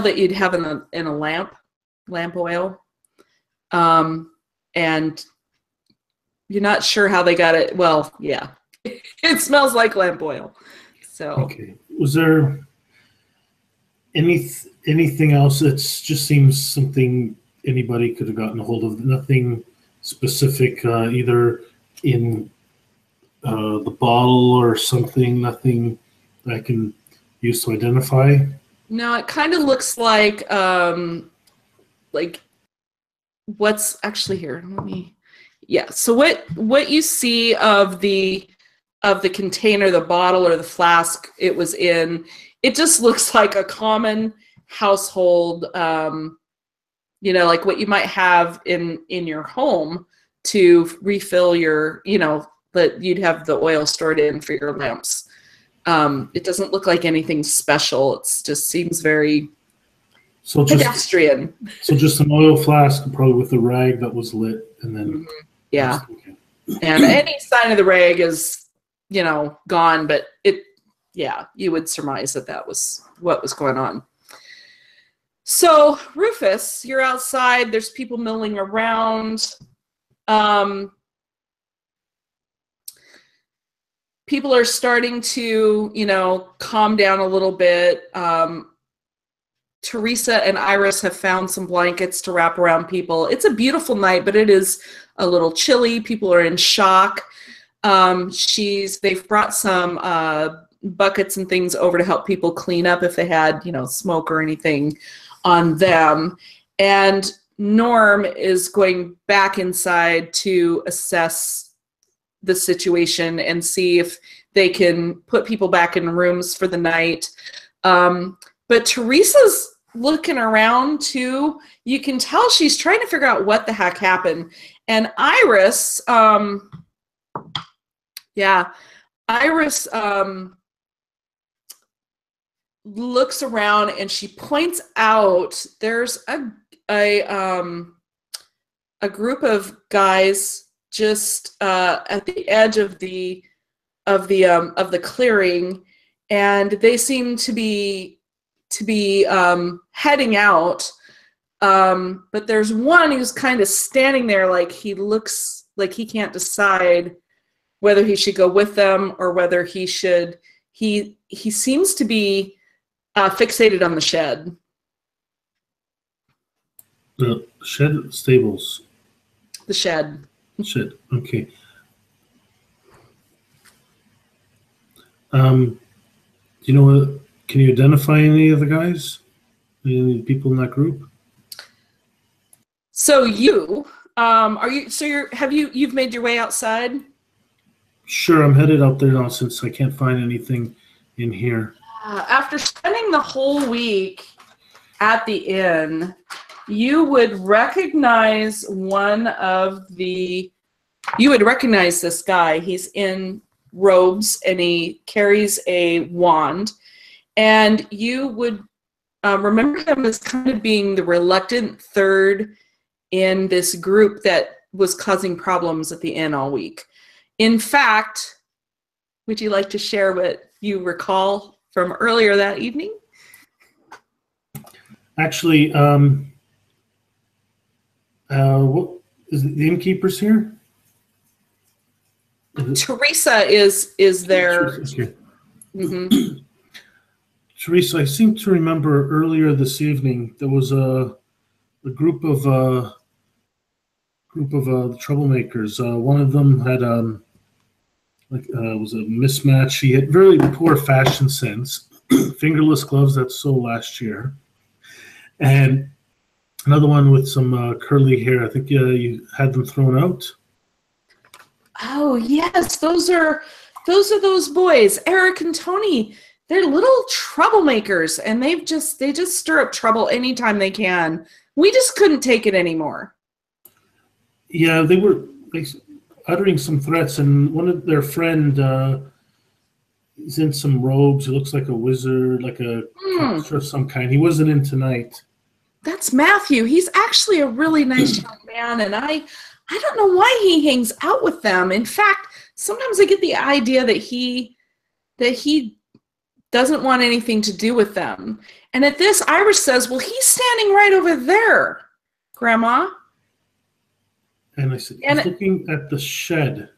that you'd have in a lamp oil, and you're not sure how they got it. Well, yeah, it smells like lamp oil. So
okay, was there anything else? It just seems something anybody could have gotten a hold of. Nothing specific, either in the bottle or something. Nothing that I can use to identify.
no, it kind of looks like what's actually here. Yeah. So what you see of the container, the bottle or the flask it was in, it just looks like a common household, like what you might have in your home to refill your, that you'd have the oil stored in for your lamps. It doesn't look like anything special. It just seems very pedestrian.
So just an oil flask, probably with a rag that was lit, and then
yeah. Okay. And any sign of the rag is, gone, but you would surmise that was what was going on. So Rufus, you're outside. There's people milling around. People are starting to, calm down a little bit. Teresa and Iris have found some blankets to wrap around people. It's a beautiful night, but it is a little chilly. People are in shock. They've brought some buckets and things over to help people clean up if they had, smoke or anything on them. And Norm is going back inside to assess the situation and see if they can put people back in rooms for the night. But Teresa's looking around too. You can tell she's trying to figure out what the heck happened. And Iris, Iris looks around and she points out there's a group of guys just at the edge of the clearing, and they seem to be heading out. But there's one who's kind of standing there, like he looks like he can't decide whether he should go with them or whether he should. He seems to be fixated on the shed.
The shed stables.
The shed.
Shed. Okay. Do you know what? Can you identify any of the guys? Any people in that group?
So you are you? So you've made your way outside?
Sure, I'm headed out there now since I can't find anything in here.
After spending the whole week at the inn, you would recognize this guy. He's in robes and he carries a wand, and you would remember him as kind of being the reluctant third in this group that was causing problems at the inn all week. In fact, would you like to share what you recall from earlier that evening?
Actually, what is it, the innkeeper's here?
Teresa is there.
Mm-hmm. Teresa, I seem to remember earlier this evening there was a group of troublemakers. One of them had was a mismatch. He had very poor fashion sense, fingerless gloves that sold last year, and another one with some curly hair. I think you had them thrown out.
Oh yes, those are those boys, Eric and Tony. They're little troublemakers, and they just stir up trouble anytime they can. We just couldn't take it anymore.
Yeah, they were uttering some threats, and one of their friend is in some robes. He looks like a wizard, like a counselor of some kind. He wasn't in tonight.
That's Matthew. He's actually a really nice young man, and I don't know why he hangs out with them. In fact, sometimes I get the idea that he doesn't want anything to do with them. And at this, Irish says, "Well, he's standing right over there, Grandma."
And I said, "He's looking at the shed."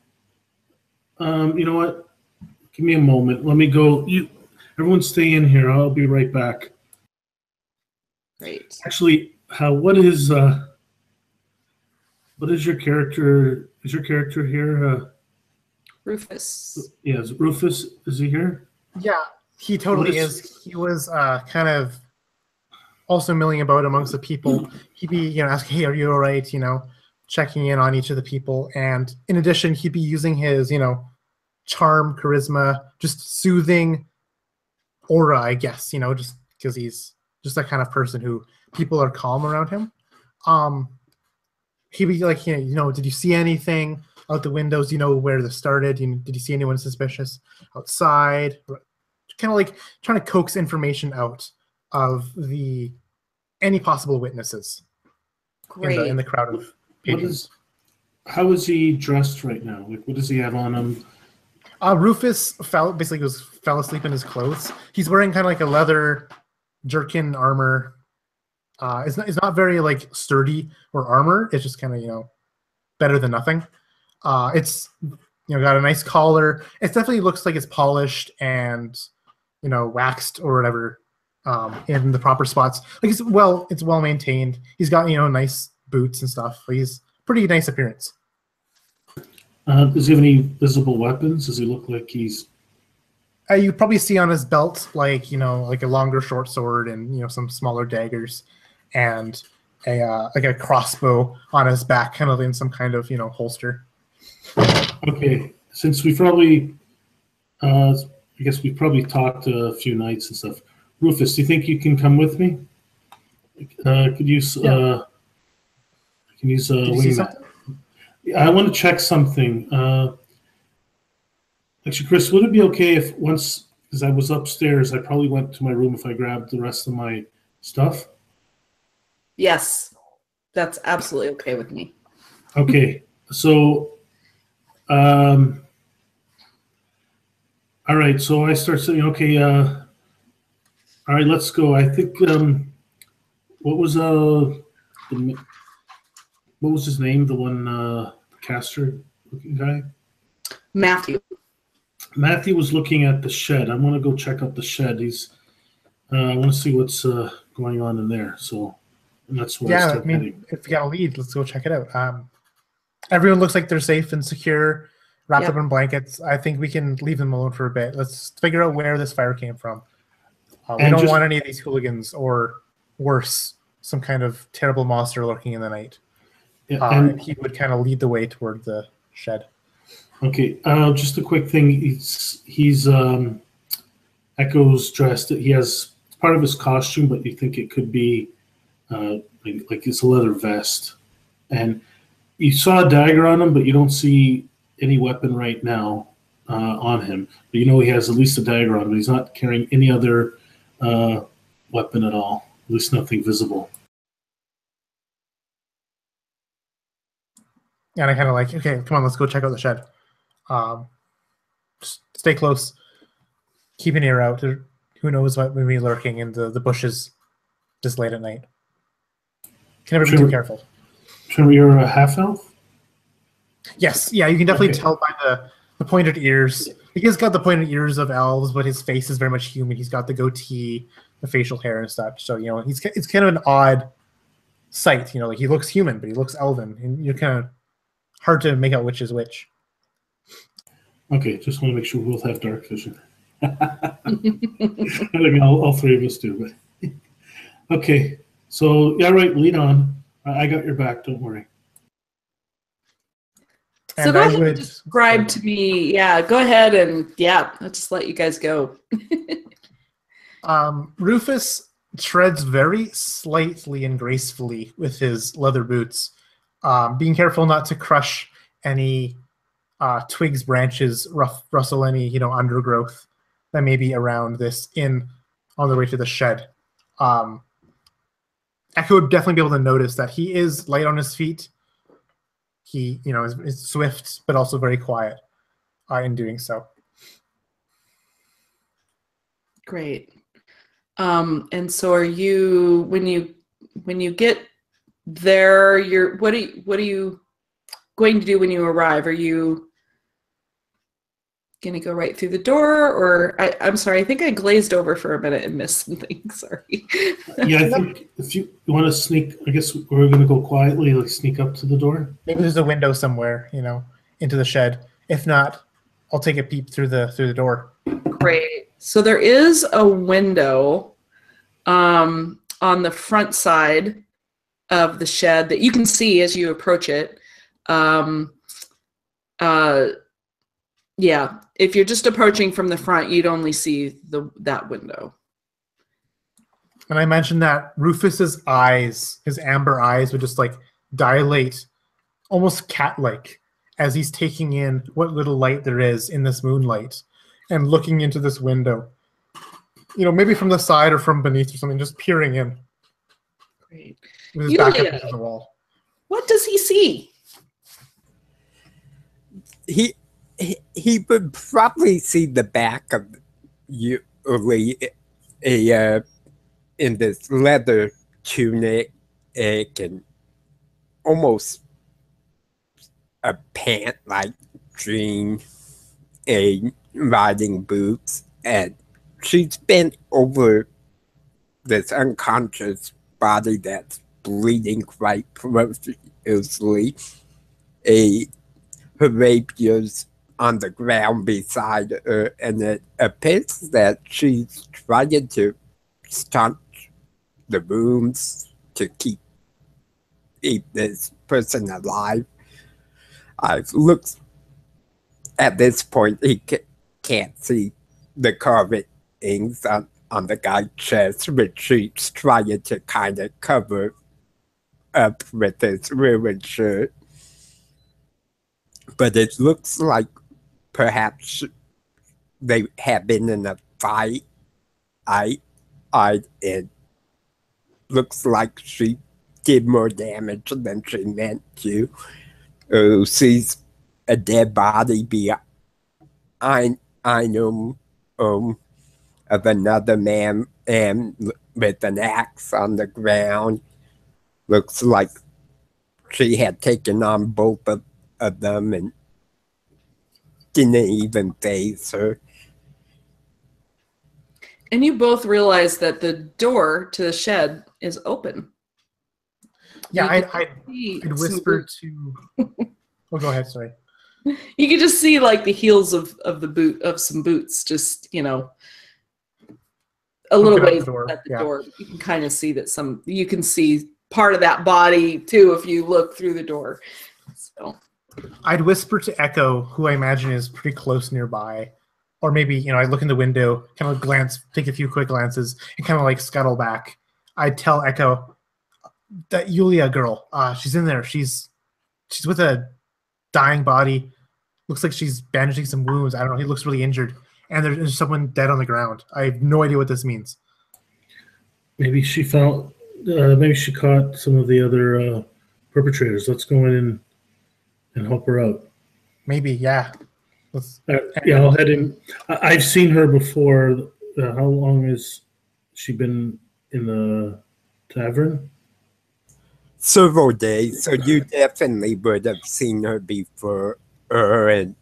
You know what? Give me a moment. Let me go. Everyone stay in here. I'll be right back.
Great.
Actually, what is your character? Is your character here?
Rufus.
Yes, Rufus. Is he here?
Yeah, he totally is. He was kind of also milling about amongst the people. He'd be, asking, "Hey, are you all right?" Checking in on each of the people, and in addition, he'd be using his, charm, charisma, just soothing aura, I guess. Just because he's just that kind of person who people are calm around him. He'd be like, did you see anything out the windows? Where this started? Did you see anyone suspicious outside? Kind of like trying to coax information out of any possible witnesses in the crowd of patrons.
How is he dressed right now? Like, what does he have on him?
Rufus fell asleep in his clothes. He's wearing kind of like a leather jerkin armor. It's not very like sturdy or armor. It's just kind of better than nothing. It's got a nice collar. It definitely looks like it's polished and waxed or whatever in the proper spots. Like it's well maintained. He's got nice boots and stuff. He's pretty nice appearance.
Does he have any visible weapons? Does he look like he's?
You probably see on his belt like a longer short sword and some smaller daggers, and a crossbow on his back, kind of in some kind of holster.
Okay, since we probably, I guess we've probably talked a few nights and stuff. Rufus, do you think you can come with me? Could you?
Yeah.
Can use wingman. I want to check something. Actually, Chris, would it be okay if once, because I was upstairs, I probably went to my room if I grabbed the rest of my stuff?
Yes, that's absolutely okay with me.
Okay, so All right, so I start saying, okay, all right, let's go. I think what was what was his name? The one caster looking guy.
Matthew.
Matthew was looking at the shed. I'm gonna go check out the shed. I want to see what's going on in there. So and that's where I
Yeah,
start heading.
if you got a lead, let's go check it out. Everyone looks like they're safe and secure, wrapped up in blankets. I think we can leave them alone for a bit. Let's figure out where this fire came from. We don't want any of these hooligans or worse, some kind of terrible monster lurking in the night.
Yeah,
and he would kind of lead the way toward the shed.
Okay, just a quick thing. He's Echo's dressed. He has part of his costume, but you think it could be like it's a leather vest. And you saw a dagger on him, but you don't see any weapon right now on him. But you know he has at least a dagger on him. He's not carrying any other weapon at all. At least nothing visible.
And I kind of like, okay, come on, let's go check out the shed. Just stay close. Keep an ear out. Who knows what may be lurking in the bushes this late at night. Can never be too careful.
Trevor, you're a half-elf?
Yes, yeah, you can definitely tell by the pointed ears. He's got the pointed ears of elves, but his face is very much human. He's got the goatee, the facial hair and stuff. So, you know, it's kind of an odd sight. You know, like he looks human, but he looks elven. And you're kind of hard to make out which is which.
Okay, just want to make sure we both have dark vision. I think all three of us do. But okay, so yeah, right. Lead on. I got your back. Don't worry.
So go ahead and describe to me. Yeah, go ahead and I'll just let you guys go.
Rufus treads very slightly and gracefully with his leather boots, being careful not to crush any twigs, branches, rustle any undergrowth that may be around this on the way to the shed. Echo would definitely be able to notice that he is light on his feet. He is swift but also very quiet in doing so.
Great. And so are you when you get there, what are you going to do when you arrive? Are you going to go right through the door, or I'm sorry, I think I glazed over for a minute and missed something. Sorry.
Yeah, I think if you want to sneak, I guess we're going to go quietly, like sneak up to the door.
Maybe there's a window somewhere, into the shed. If not, I'll take a peep through the door.
Great. So there is a window on the front side of the shed that you can see as you approach it. Yeah, if you're just approaching from the front, you'd only see that window.
And I mentioned that Rufus's eyes, his amber eyes, would just like dilate, almost cat-like, as he's taking in what little light there is in this moonlight and looking into this window. Maybe from the side or from beneath or something, just peering in.
Great.
With his back up against the wall.
What does he see?
He would probably see the back of usually in this leather tunic and almost a pant-like jean, riding boots, and she's bent over this unconscious body that's bleeding quite profusely. Her rapier's on the ground beside her, and it appears that she's trying to staunch the wounds to keep this person alive. Looks at this point, he can't see the carvings on the guy's chest, which she's trying to kind of cover up with his ruined shirt. But it looks like perhaps they have been in a fight. It looks like she did more damage than she meant to. She's a dead body behind him of another man and with an axe on the ground. Looks like she had taken on both of them and didn't even face her.
And you both realize that the door to the shed is open.
Yeah, I'd
some
whisper
boots.
to. Oh, go ahead. Sorry.
You can just see like the heels of some boots, just a little
Open up
ways
the door,
at the
yeah.
door. You can kind of see that you can see part of that body too if you look through the door. So
I'd whisper to Echo, who I imagine is pretty close nearby, or maybe I look in the window, kind of glance, take a few quick glances, and kind of like scuttle back. I'd tell Echo that Yulia girl, she's in there. She's with a dying body. Looks like she's bandaging some wounds. I don't know. He looks really injured, and there's someone dead on the ground. I have no idea what this means.
Maybe she found. Maybe she caught some of the other perpetrators. Let's go in and help her out.
Maybe, yeah.
Yeah, I'll head in. I've seen her before. How long has she been in the tavern?
Several days, so you definitely would have seen her before, and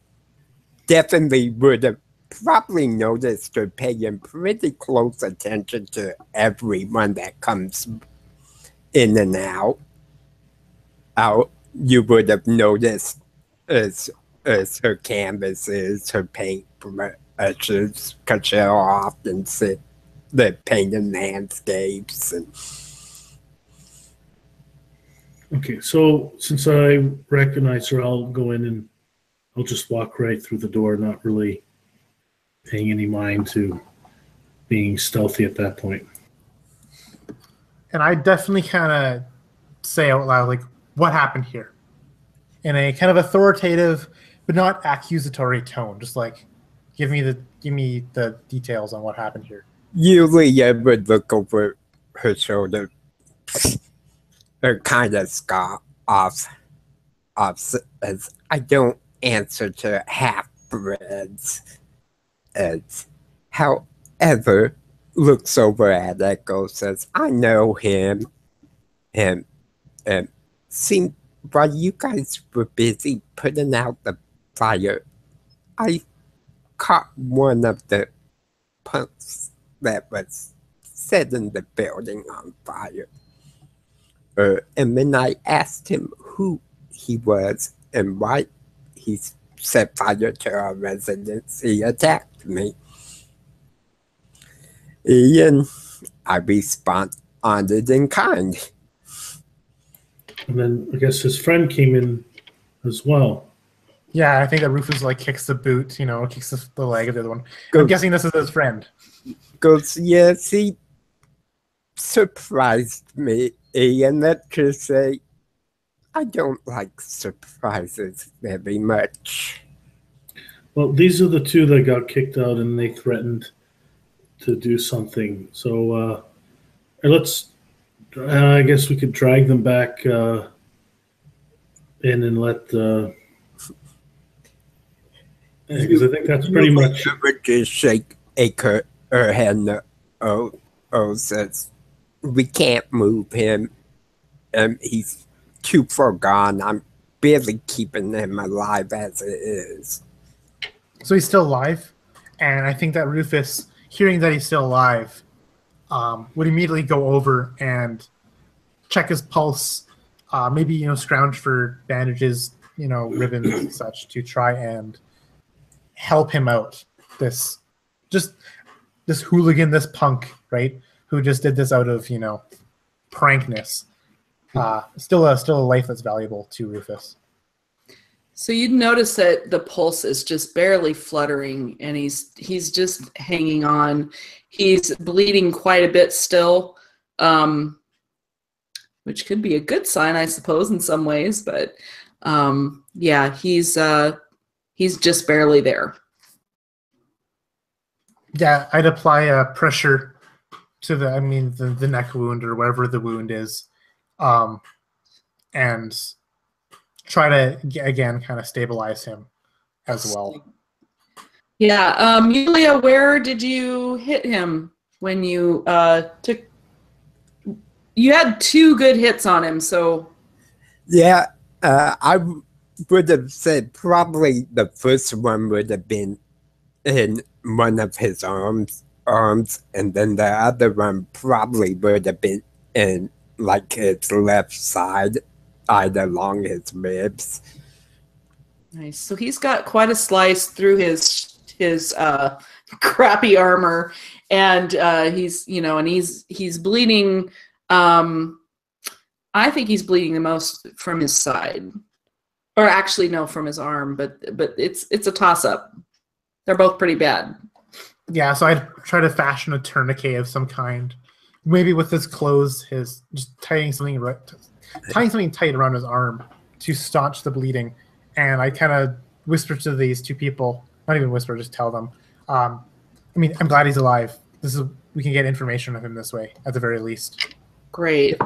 definitely would have probably noticed her paying pretty close attention to everyone that comes in and out. You would have noticed as her canvases, her paint brushes, because she'll often sit the painted landscapes.
Okay, so since I recognize her, I'll go in and I'll just walk right through the door, not really paying any mind to being stealthy at that point.
And I definitely kind of say out loud, like, what happened here? In a kind of authoritative, but not accusatory tone. Just like, give me the details on what happened here.
Yulia would look over her shoulder, or kind of scoff off as I don't answer to half-breeds. However, looks over at Echo, says, I know him. And seemed while you guys were busy putting out the fire, I caught one of the punks that was setting the building on fire. And when I asked him who he was and why he set fire to our residence, he attacked me. And I responded in kind.
And then I guess his friend came in as well.
Yeah, I think that Rufus like kicks the boot, kicks the leg of the other one. I'm guessing this is his friend.
Goes, yes, he surprised me. And let's just say, I don't like surprises very much.
Well, these are the two that got kicked out and they threatened to do something. So I guess we could drag them back in and let because I think that's pretty much.
I would just shake her hand. Says, we can't move him. He's too far gone. I'm barely keeping him alive as it is.
So he's still alive, and I think that Rufus, hearing that he's still alive, would immediately go over and check his pulse, maybe scrounge for bandages, ribbons and such to try and help him out. This hooligan, this punk, right, who just did this out of prankness. Still a life that's valuable to Rufus.
So you'd notice that the pulse is just barely fluttering, and he's just hanging on. He's bleeding quite a bit still, which could be a good sign, I suppose, in some ways. But yeah, he's just barely there.
Yeah, I'd apply pressure to the neck wound or wherever the wound is, and try to again kind of stabilize him as well.
Yeah, Yulia, where did you hit him when you took? You had 2 good hits on him, so
Yeah, I would have said probably the first one would have been in one of his arms, and then the other one probably would have been in like his left side, either along his ribs.
nice. So he's got quite a slice through his crappy armor, and he's and he's bleeding. I think he's bleeding the most from his side, or actually no, from his arm. But it's a toss up. They're both pretty bad.
Yeah, so I'd try to fashion a tourniquet of some kind, maybe with his clothes, just tying something tight around his arm to staunch the bleeding. And I kind of whisper to these 2 people, not even whisper, just tell them. I mean, I'm glad he's alive. We can get information of him this way, at the very least.
Great.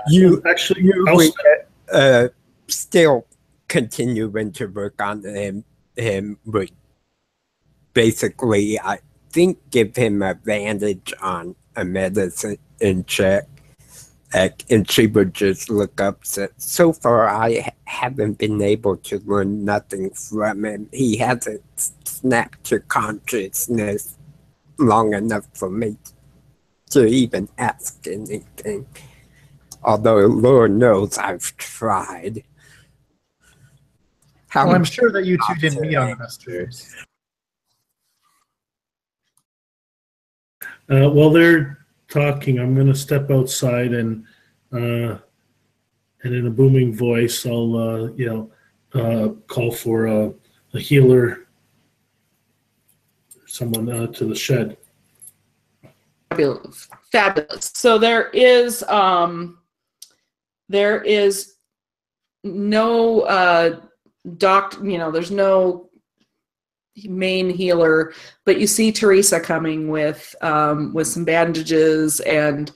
You
Actually,
still continuing to work on him would basically, I think, give him advantage on a medicine check. And she would just look up. So far, I haven't been able to learn nothing from him. He hasn't snapped to consciousness long enough for me to even ask anything. Although Lord knows I've tried.
Well, I'm sure that you 2 didn't meet on the best terms.
While they're talking, I'm going to step outside and in a booming voice, I'll call for a healer, someone to the shed.
Fabulous. So there is no there's no main healer, but you see Teresa coming with some bandages and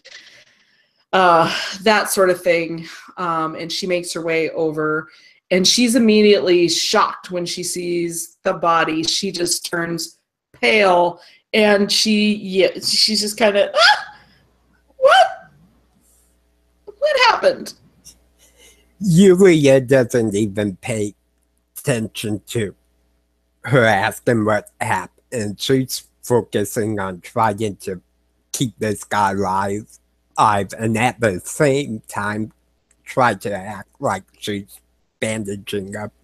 that sort of thing, and she makes her way over, and she's immediately shocked when she sees the body. She just turns pale, and she's just kind of what happened?
Yulia doesn't even pay attention to her asking what happened. She's focusing on trying to keep this guy alive, and at the same time try to act like she's bandaging up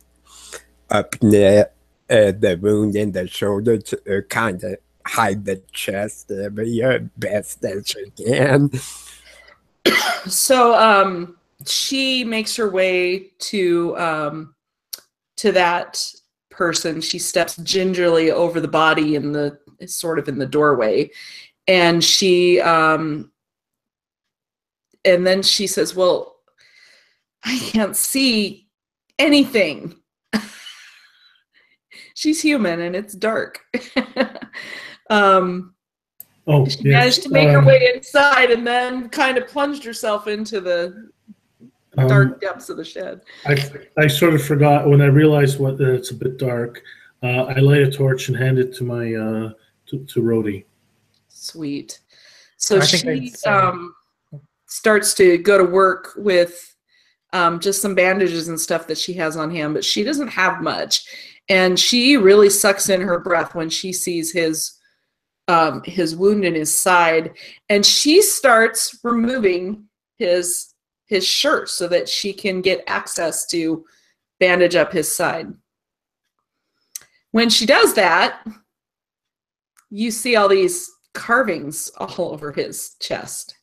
near the wound in the shoulder to kind of hide the chest area best as she can.
So she makes her way to that person. She steps gingerly over the body in the doorway, and and then she says, "Well, I can't see anything." She's human and it's dark. She managed to make her way inside and then kind of plunged herself into the dark depths of the shed.
I sort of forgot when I realized it's a bit dark. I light a torch and hand it to my to Rhodey.
Sweet. So she starts to go to work with just some bandages and stuff that she has on hand, but she doesn't have much, and she really sucks in her breath when she sees his wound in his side, and she starts removing his shirt so that she can get access to bandage up his side. When she does that, you see all these carvings all over his chest.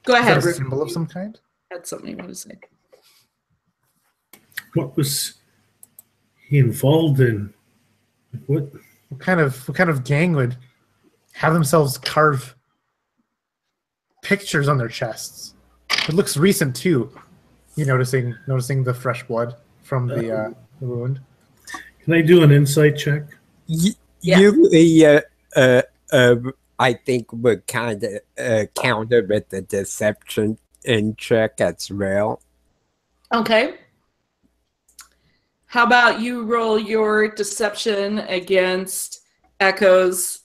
Go ahead.
Is that a symbol of some kind?
Had something you want to say?
What was he involved in? What
kind of gang would have themselves carve pictures on their chests? It looks recent too. You noticing the fresh blood from the wound.
Can I do an insight check?
You, I think would kind of counter with the deception in check as well.
Okay. How about you roll your deception against Echo's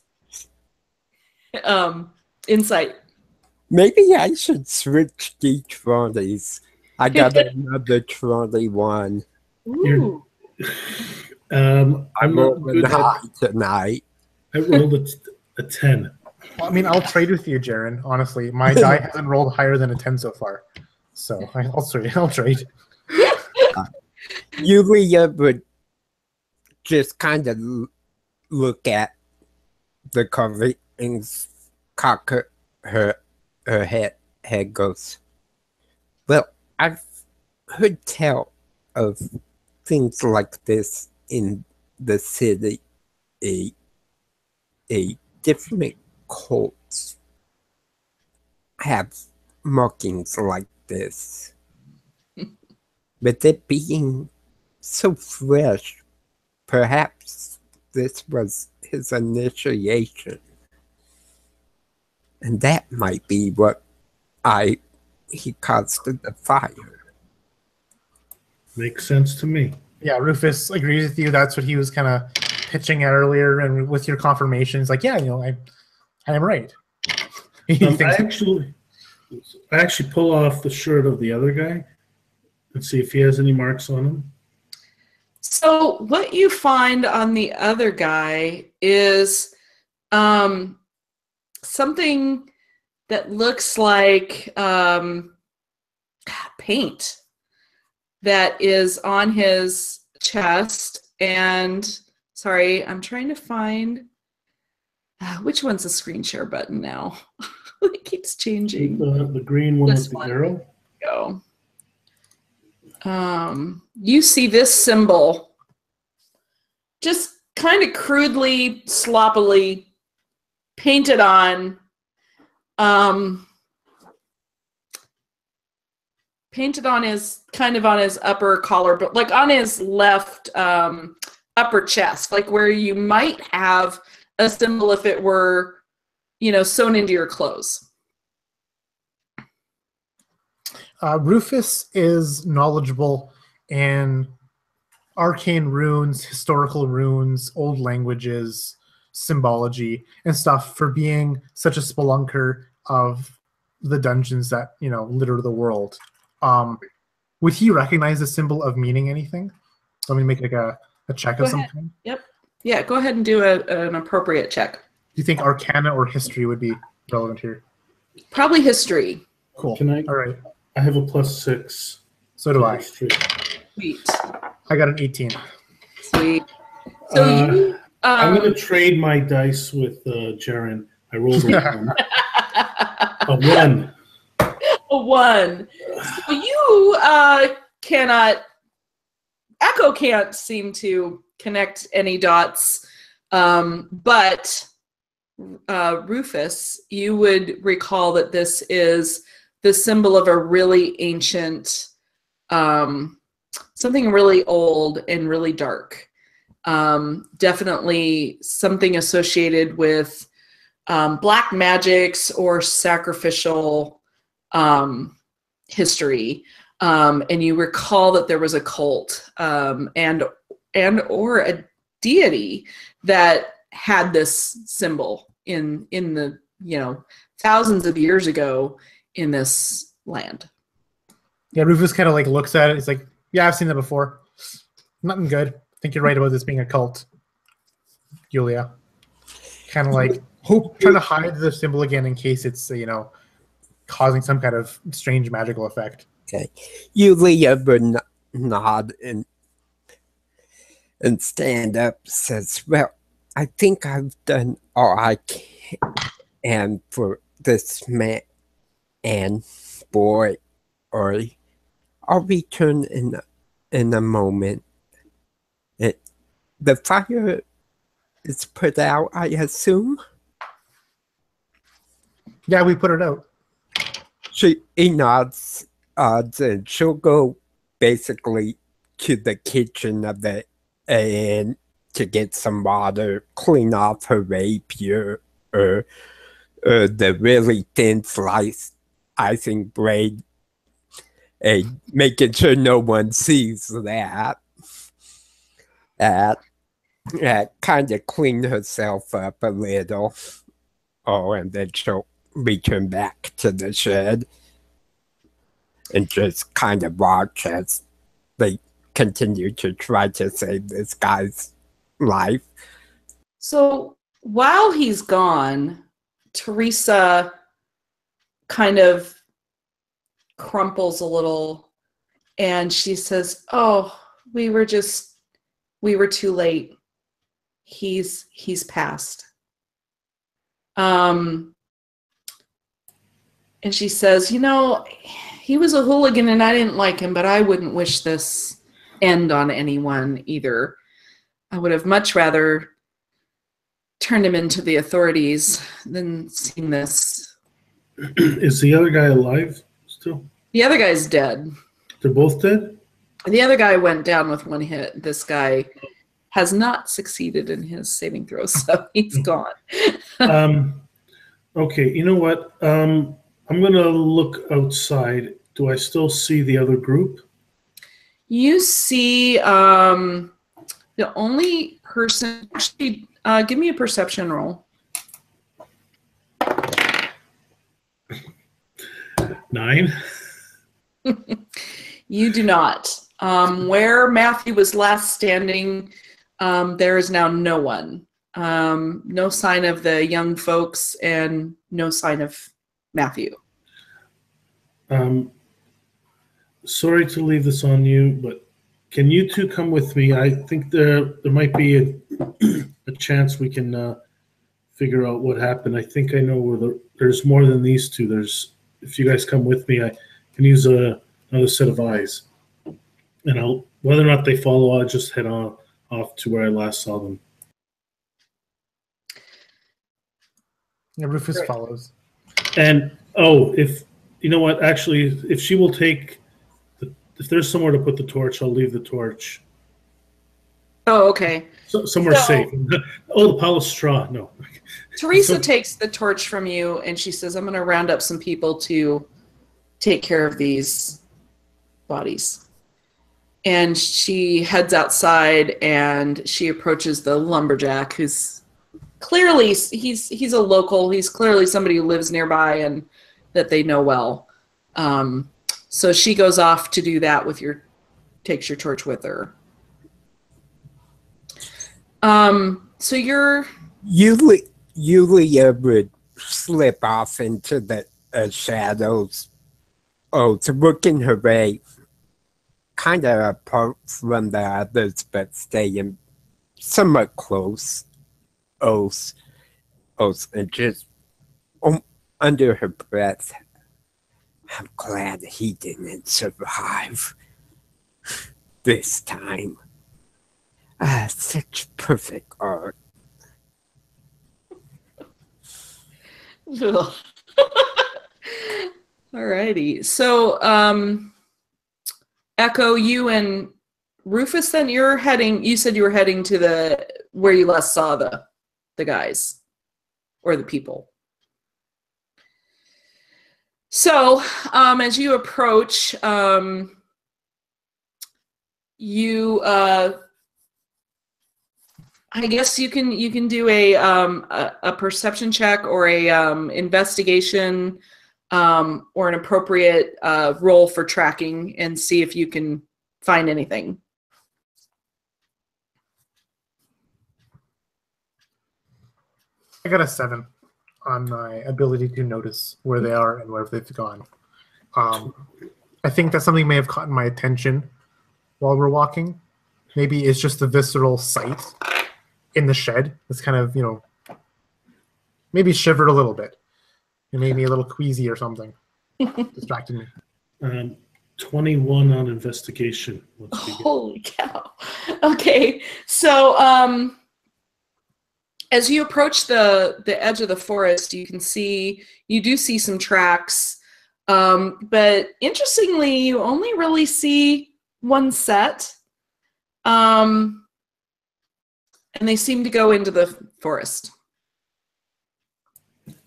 insight?
Maybe I should switch D20s. I got another 21.
Ooh.
I'm not
rolling
good
high
at.
tonight.
I rolled a 10.
I mean, I'll trade with you, Jaren. Honestly, my die hasn't rolled higher than a 10 so far, so I'll trade.
Yulia would just kind of look at the carvings, cock her head goes, well, I've heard tell of things like this in the city. A different cults have markings like this. But it being so fresh, perhaps this was his initiation. And that might be what he caused the fire.
Makes sense to me.
Yeah, Rufus agrees with you. That's what he was kind of pitching at earlier, and with your confirmation, it's like, yeah, I am right.
I actually pull off the shirt of the other guy and see if he has any marks on him.
So what you find on the other guy is something that looks like paint that is on his chest. And sorry, I'm trying to find which one's the screen share button now. It keeps changing.
The green one
This
with the
one.
arrow.
Go. You see this symbol just kind of crudely, sloppily painted on his upper collar, but like on his left upper chest, like where you might have a symbol if it were, sewn into your clothes.
Rufus is knowledgeable in arcane runes, historical runes, old languages, symbology, and stuff for being such a spelunker of the dungeons that, litter the world. Would he recognize the symbol of meaning anything? Let me make like a check of some kind.
Yep. Yeah, go ahead and do an appropriate check.
Do you think Arcana or History would be relevant here?
Probably History.
Cool.
All right. I have a +6.
So do I.
History.
Sweet.
I got an 18.
Sweet. So
I'm going to trade my dice with Jaren. I rolled a 1.
A 1. So you cannot. Echo can't seem to connect any dots, but Rufus, you would recall that this is the symbol of a really ancient, something really old and really dark. Definitely something associated with black magics or sacrificial history. And you recall that there was a cult and or a deity that had this symbol in the thousands of years ago in this land.
Yeah, Rufus kind of like looks at it. It's like, yeah, I've seen that before. Nothing good. I think you're right about this being a cult, Julia. Kind of like trying to hide the symbol again in case it's causing some kind of strange magical effect.
Okay, Yulia would nod and stand up. Says, "Well, I think I've done all I can for this man and boy. Or I'll return in a moment. The fire is put out, I assume."
Yeah, we put it out.
She nods, and she'll go basically to the kitchen of the inn to get some water, clean off her rapier, or the really thin slice icing blade, and making sure no one sees that. Kind of clean herself up a little. Oh, and then she'll return back to the shed and just kind of watch as they continue to try to save this guy's life.
So while he's gone, Teresa kind of crumples a little and she says, "Oh, we were too late. He's passed." And she says, he was a hooligan and I didn't like him, but I wouldn't wish this end on anyone either. I would have much rather turned him into the authorities than seen this.
Is the other guy alive still?
The other guy's dead.
They're both dead?
The other guy went down with one hit. This guy has not succeeded in his saving throw, so he's gone.
Okay, you know what? I'm going to look outside. Do I still see the other group?
You see the only person... Actually, give me a perception roll.
9.
You do not. Where Matthew was last standing, there is now no one. No sign of the young folks and no sign of Matthew.
Sorry to leave this on you, but can you two come with me? I think there might be a chance we can figure out what happened. I think I know where there's more than these two. If you guys come with me, I can use another set of eyes. And whether or not they follow, I'll just head off to where I last saw them.
Yeah, Rufus
Great.
follows.
And if you know what, actually, if she will take, if there's somewhere to put the torch, I'll leave the torch.
Oh, okay.
Somewhere safe. Oh, the pile of straw. No.
Teresa takes the torch from you and she says, "I'm going to round up some people to take care of these bodies." And she heads outside and she approaches the lumberjack, who's clearly, he's a local. He's clearly somebody who lives nearby and that they know well. So she goes off to do that takes your torch with her. So you're...
Yulia would slip off into the shadows. Oh, to working her way kind of apart from the others, but staying somewhat close. And just under her breath, "I'm glad he didn't survive this time. Such perfect art."
Alrighty. So, Echo, you and Rufus, then you said you were heading to where you last saw the guys or the people. So, as you approach, I guess you can do a perception check or a investigation or an appropriate roll for tracking and see if you can find anything.
I got a 7 on my ability to notice where they are and where they've gone. I think that something may have caught my attention while we're walking. Maybe it's just the visceral sight in the shed. It's kind of, maybe shivered a little bit. It made me a little queasy or something. Distracted me.
21 on investigation.
Holy cow. Okay. So as you approach the edge of the forest, you do see some tracks. But interestingly, you only really see one set. And they seem to go into the forest.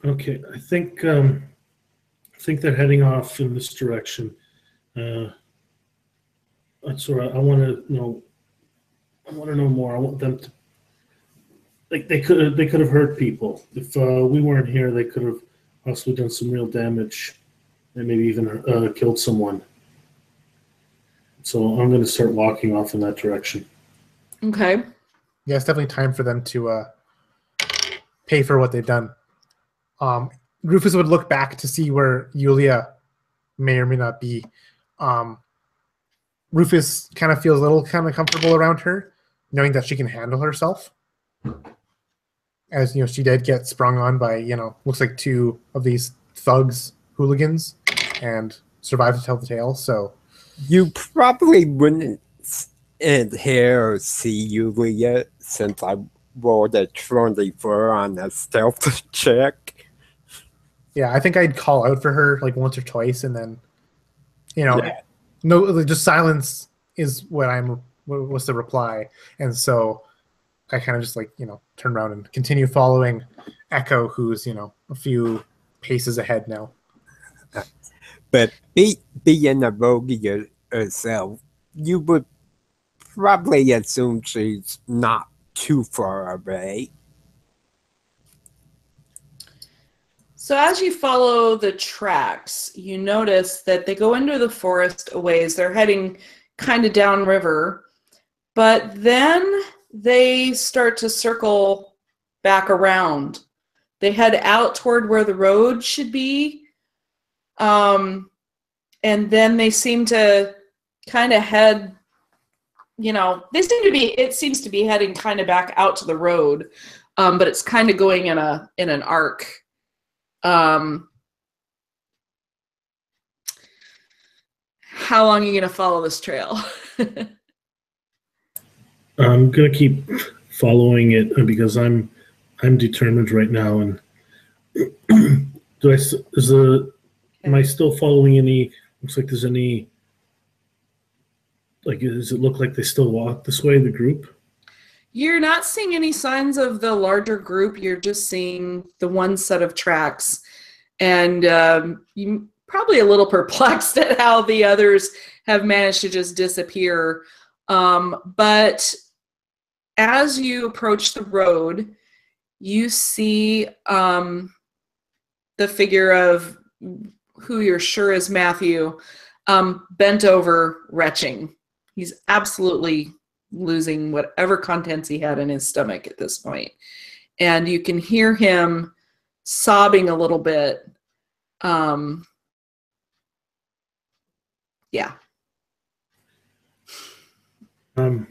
Okay, I think they're heading off in this direction. That's where I want to know. I want to know more. I want them to. Like they could have hurt people. If we weren't here, they could have possibly done some real damage, and maybe even killed someone. So I'm going to start walking off in that direction.
Okay.
Yeah, it's definitely time for them to pay for what they've done. Rufus would look back to see where Yulia may or may not be. Rufus kind of feels a little kind of comfortable around her, knowing that she can handle herself. As you know, she did get sprung on by, looks like 2 of these thugs, hooligans, and survived to tell the tale. So
You probably wouldn't hear or see Yulia since I rolled a 24 on a stealth check.
yeah, I think I'd call out for her like once or twice, and then,
Yeah.
no, just silence is was the reply, and so I kind of just turn around and continue following Echo, who's a few paces ahead now.
But being a rogue yourself, you would probably assume she's not too far away.
So as you follow the tracks, you notice that they go into the forest a ways. They're heading kind of downriver, but then they start to circle back around. They head out toward where the road should be, and then they seem to kind of head, it seems to be heading kind of back out to the road, but it's kind of going in an arc. How long are you going to follow this trail?
I'm going to keep following it because I'm determined right now. And am I still following any? Looks like there's any. Like, does it look like they still walk this way, the group?
You're not seeing any signs of the larger group. You're just seeing the one set of tracks. And you're probably a little perplexed at how the others have managed to just disappear. But as you approach the road, you see the figure of who you're sure is Matthew, bent over, retching. He's absolutely losing whatever contents he had in his stomach at this point. And you can hear him sobbing a little bit. Yeah.
I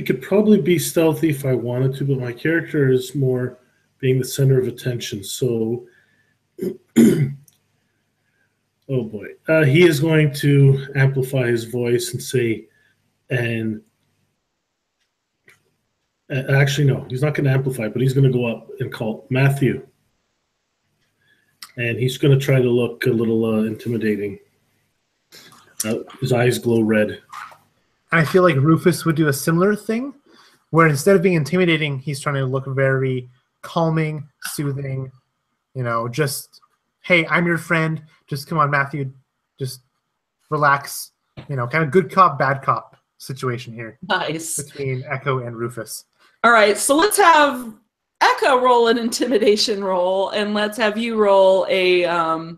could probably be stealthy if I wanted to, but my character is more being the center of attention. So, oh boy, he is going to amplify his voice and say, actually, no, he's not going to amplify, but he's going to go up and call Matthew. And he's going to try to look a little intimidating. His eyes glow red.
I feel like Rufus would do a similar thing, where instead of being intimidating, he's trying to look very calming, soothing, just, hey, I'm your friend. Just come on, Matthew. Just relax. Kind of good cop, bad cop situation here.
Nice.
Between Echo and Rufus.
All right, so let's have Echo roll an intimidation roll, and let's have you roll a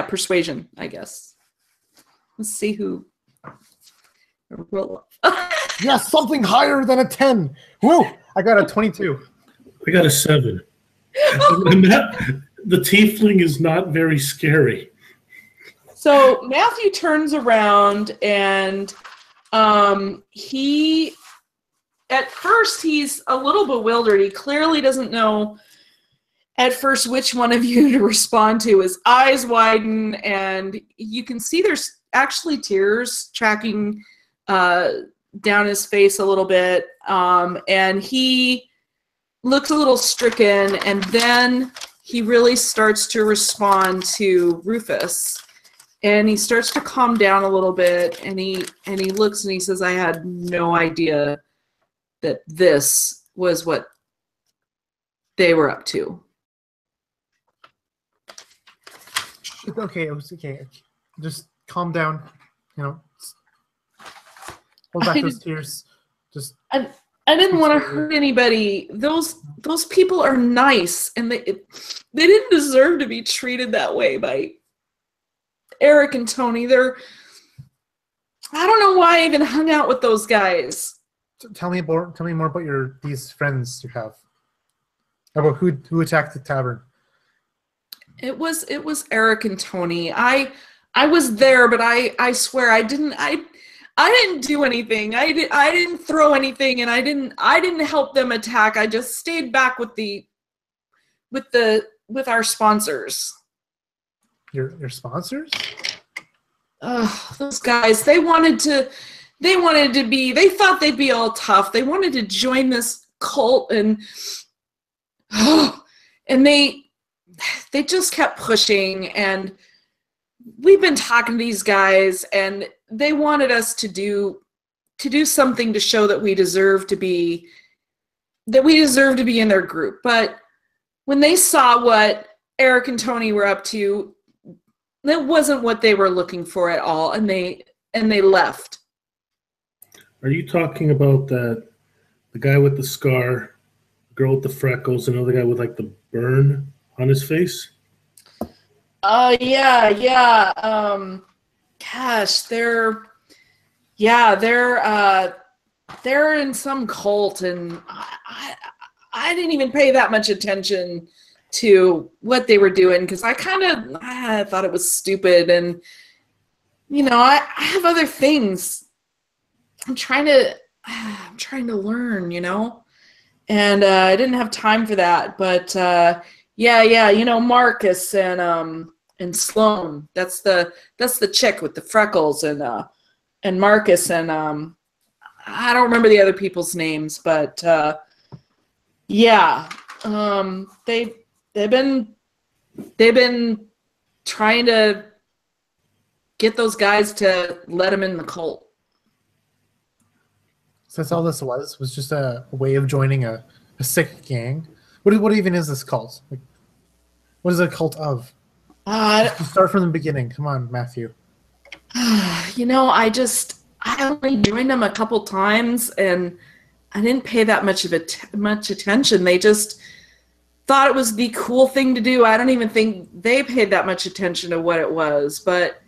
persuasion, I guess. Let's see who.
Yes, something higher than a 10. Woo! I got a 22.
I got a 7. The tiefling is not very scary.
So Matthew turns around and he, at first, he's a little bewildered. He clearly doesn't know at first which one of you to respond to. His eyes widen, and you can see there's actually tears tracking down his face a little bit, and he looks a little stricken, and then he really starts to respond to Rufus, and he starts to calm down a little bit, and he looks and he says, I had no idea that this was what they were up to.
Okay, okay. Just calm down. You know, hold back those tears. Just.
I didn't want to hurt anybody. Those people are nice, and they didn't deserve to be treated that way by Eric and Tony. I don't know why I even hung out with those guys.
Tell me more about these friends you have. About who attacked the tavern.
It was Eric and Tony. I was there, but I swear I didn't do anything. I didn't throw anything, and I didn't help them attack. I just stayed back with our sponsors.
Your sponsors?
Those guys, they thought they'd be all tough. They wanted to join this cult, and they just kept pushing, and we've been talking to these guys, and they wanted us to do something to show that we deserve to be in their group. But when they saw what Eric and Tony were up to, that wasn't what they were looking for at all, and they left.
Are you talking about the guy with the scar, the girl with the freckles, and another guy with like the burn on his face?
Yeah. Gosh, they're in some cult, and I didn't even pay that much attention to what they were doing, because I thought it was stupid, and I have other things. I'm trying to learn, and I didn't have time for that. But Marcus and Sloan. That's the chick with the freckles, and Marcus, and I don't remember the other people's names, but they've been trying to get those guys to let them in the cult.
So that's all this was just a way of joining a sick gang. What even is this cult? Like, what is a cult of? Start from the beginning. Come on, Matthew.
I only joined them a couple times, and I didn't pay that much attention. They just thought it was the cool thing to do. I don't even think they paid that much attention to what it was. But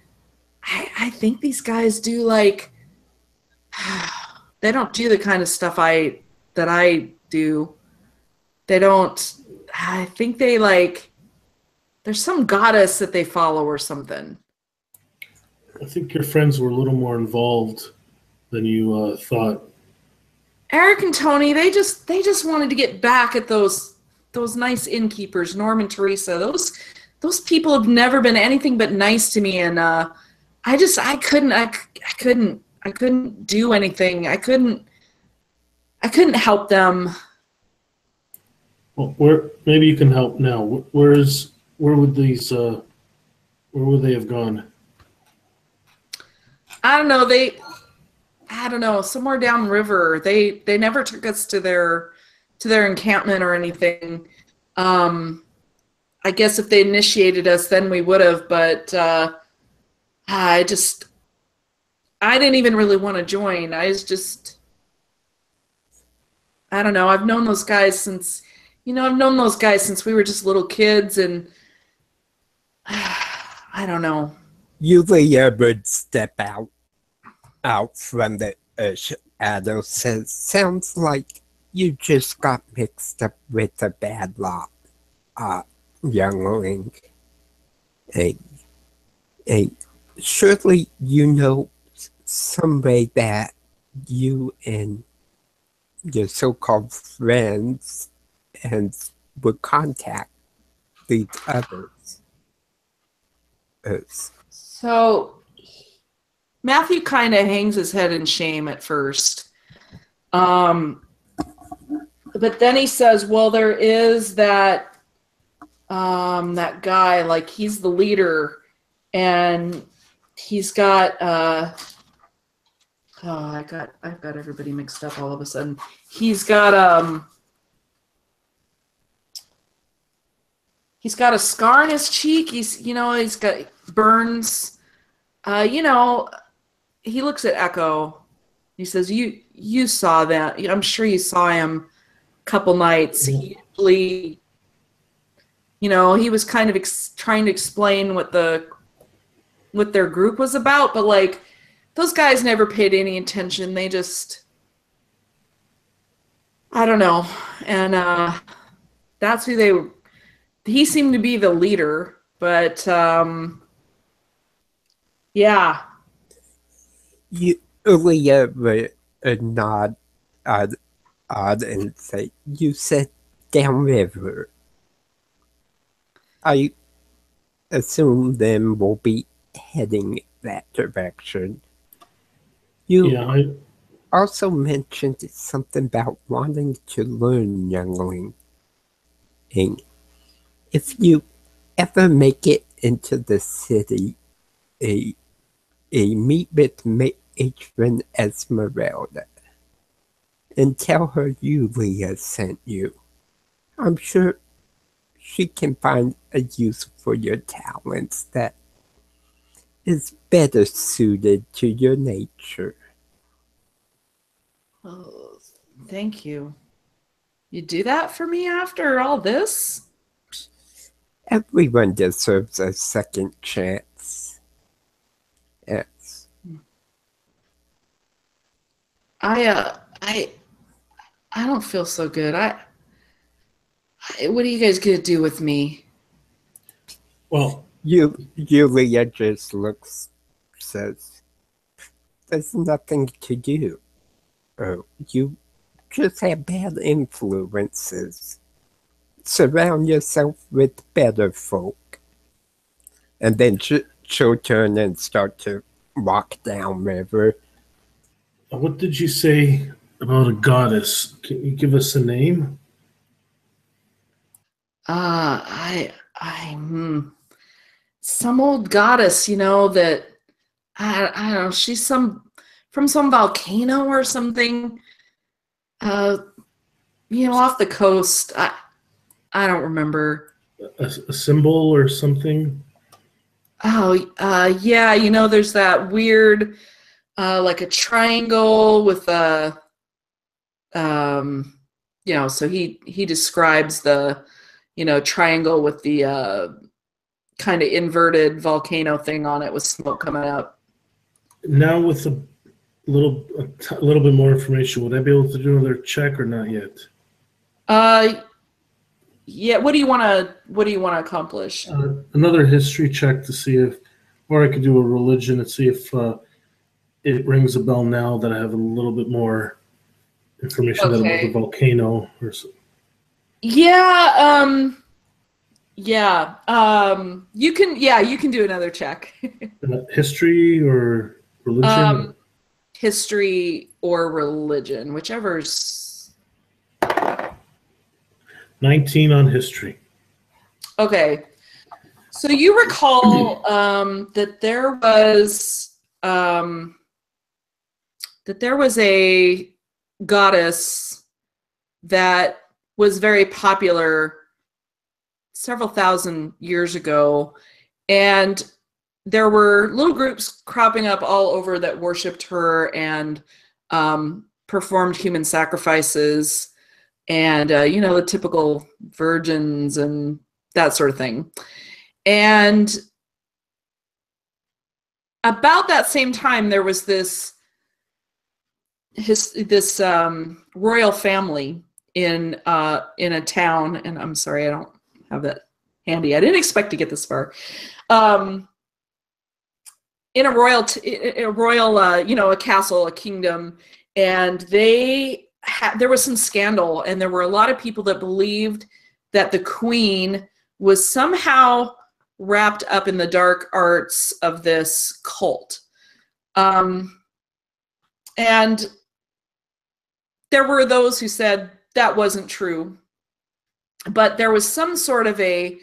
I think these guys do, like, they don't do the kind of stuff that I do. They don't. I think they, like, there's some goddess that they follow or something.
I think your friends were a little more involved than you thought.
Eric and Tony, they just wanted to get back at those nice innkeepers, Norm and Teresa. Those people have never been anything but nice to me, and I couldn't do anything. I couldn't help them.
Well, maybe you can help now. Where would they have gone?
I don't know, somewhere downriver. They never took us to their encampment or anything. I guess if they initiated us, then we would have, but I didn't even really want to join. I don't know. I've known those guys since we were just little kids, and I don't know.
Yulia would step out from the shadow. Says, sounds like you just got mixed up with a bad lot, youngling. And surely you know some way that you and your so-called friends and would contact these others.
So Matthew kind of hangs his head in shame at first. But then he says, well, there is that guy, like, he's the leader, and he's got I've got everybody mixed up all of a sudden. He's got he's got a scar on his cheek. He's got burns. He looks at Echo. He says, "You saw that. I'm sure you saw him a couple nights. He usually, he was kind of trying to explain what their group was about, but like those guys never paid any attention. They just, I don't know." And that's who they were. He seemed to be the leader, but yeah.
Julia would nod odd and say, "You said downriver. I assume them will be heading that direction." You also mentioned something about wanting to learn, youngling. And if you ever make it into the city, a meet with Matron Esmeralda and tell her Julia sent you. I'm sure she can find a use for your talents that is better suited to your nature.
Oh, thank you. You do that for me after all this?
Everyone deserves a second chance. Yes.
I don't feel so good. What are you guys gonna do with me?
Well,
Julia just says, "There's nothing to do. You just have bad influences. Surround yourself with better folk." And then she'll turn and start to walk downriver.
what did you say about a goddess? Can you give us a name?
Some old goddess, that I don't know. She's from some volcano or something. Off the coast. I don't remember.
A symbol or something?
Oh, yeah. There's that weird, like a triangle with a, so he describes the, triangle with the kind of inverted volcano thing on it with smoke coming up.
Now with a little bit more information, would I be able to do another check or not yet?
Yeah. What do you want to accomplish?
Another history check to see if, or I could do a religion and see if it rings a bell now that I have a little bit more information about the volcano or so.
Yeah. You can do another check.
History or religion?
History or religion, whichever's.
19 on history.
Okay. So you recall that there was a goddess that was very popular several thousand years ago, and there were little groups cropping up all over that worshipped her and performed human sacrifices and the typical virgins and that sort of thing. And about that same time, there was this royal family in a town, and I'm sorry, I don't have that handy. I didn't expect to get this far. In a royal, a castle, a kingdom, and there was some scandal, and there were a lot of people that believed that the queen was somehow wrapped up in the dark arts of this cult. And there were those who said that wasn't true, but there was some sort of a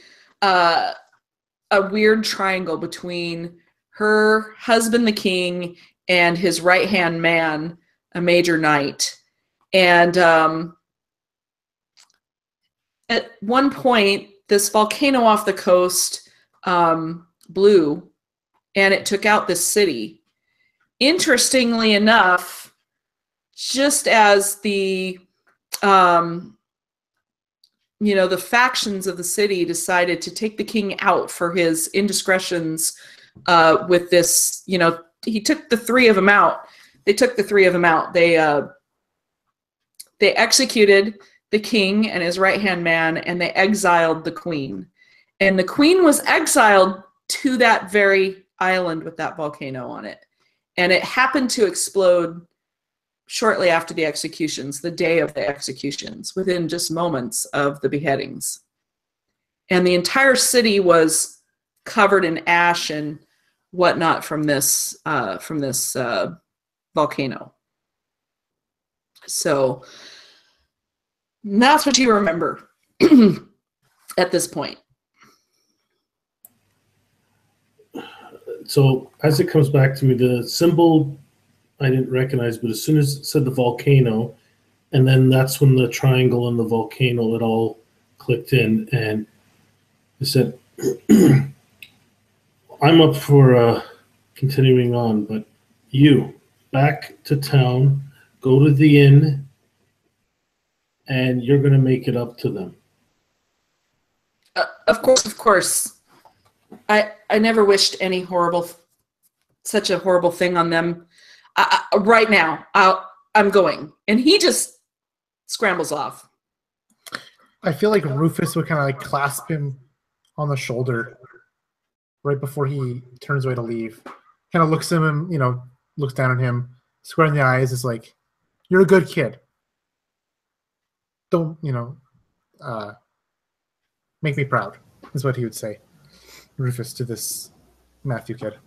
weird triangle between her husband, the king, and his right-hand man, a major knight. And at one point, this volcano off the coast blew, and it took out this city. Interestingly enough, just as the the factions of the city decided to take the king out for his indiscretions with this, he took the three of them out. They took the three of them out. They executed the king and his right-hand man, and they exiled the queen. And the queen was exiled to that very island with that volcano on it. And it happened to explode shortly after the executions, the day of the executions, within just moments of the beheadings. And the entire city was covered in ash and whatnot from this volcano. So that's what you remember at this point.
So as it comes back to me, the symbol I didn't recognize, but as soon as it said the volcano, and then that's when the triangle and the volcano, it all clicked in, and it said, I'm up for continuing on, but you, back to town, go to the inn, and you're going to make it up to them.
Of course. I never wished any such a horrible thing on them. Right now, I'm going. And he just scrambles off.
I feel like Rufus would kind of like clasp him on the shoulder right before he turns away to leave. Kind of looks at him, looks down at him, square in the eyes, is like, you're a good kid. Don't, make me proud, is what he would say, Rufus, to this Matthew kid.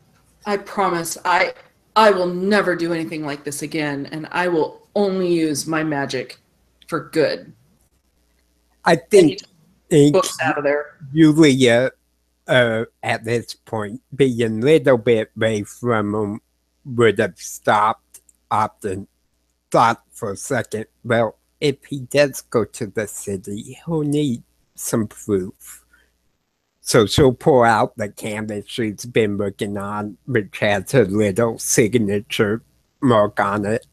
I promise, I will never do anything like this again, and I will only use my magic for good.
I think
books out of there.
Julia, at this point, being a little bit away from him, would have stopped, often thought for a second, well, if he does go to the city, he'll need some proof. So she'll pull out the canvas she's been working on, which has her little signature mark on it.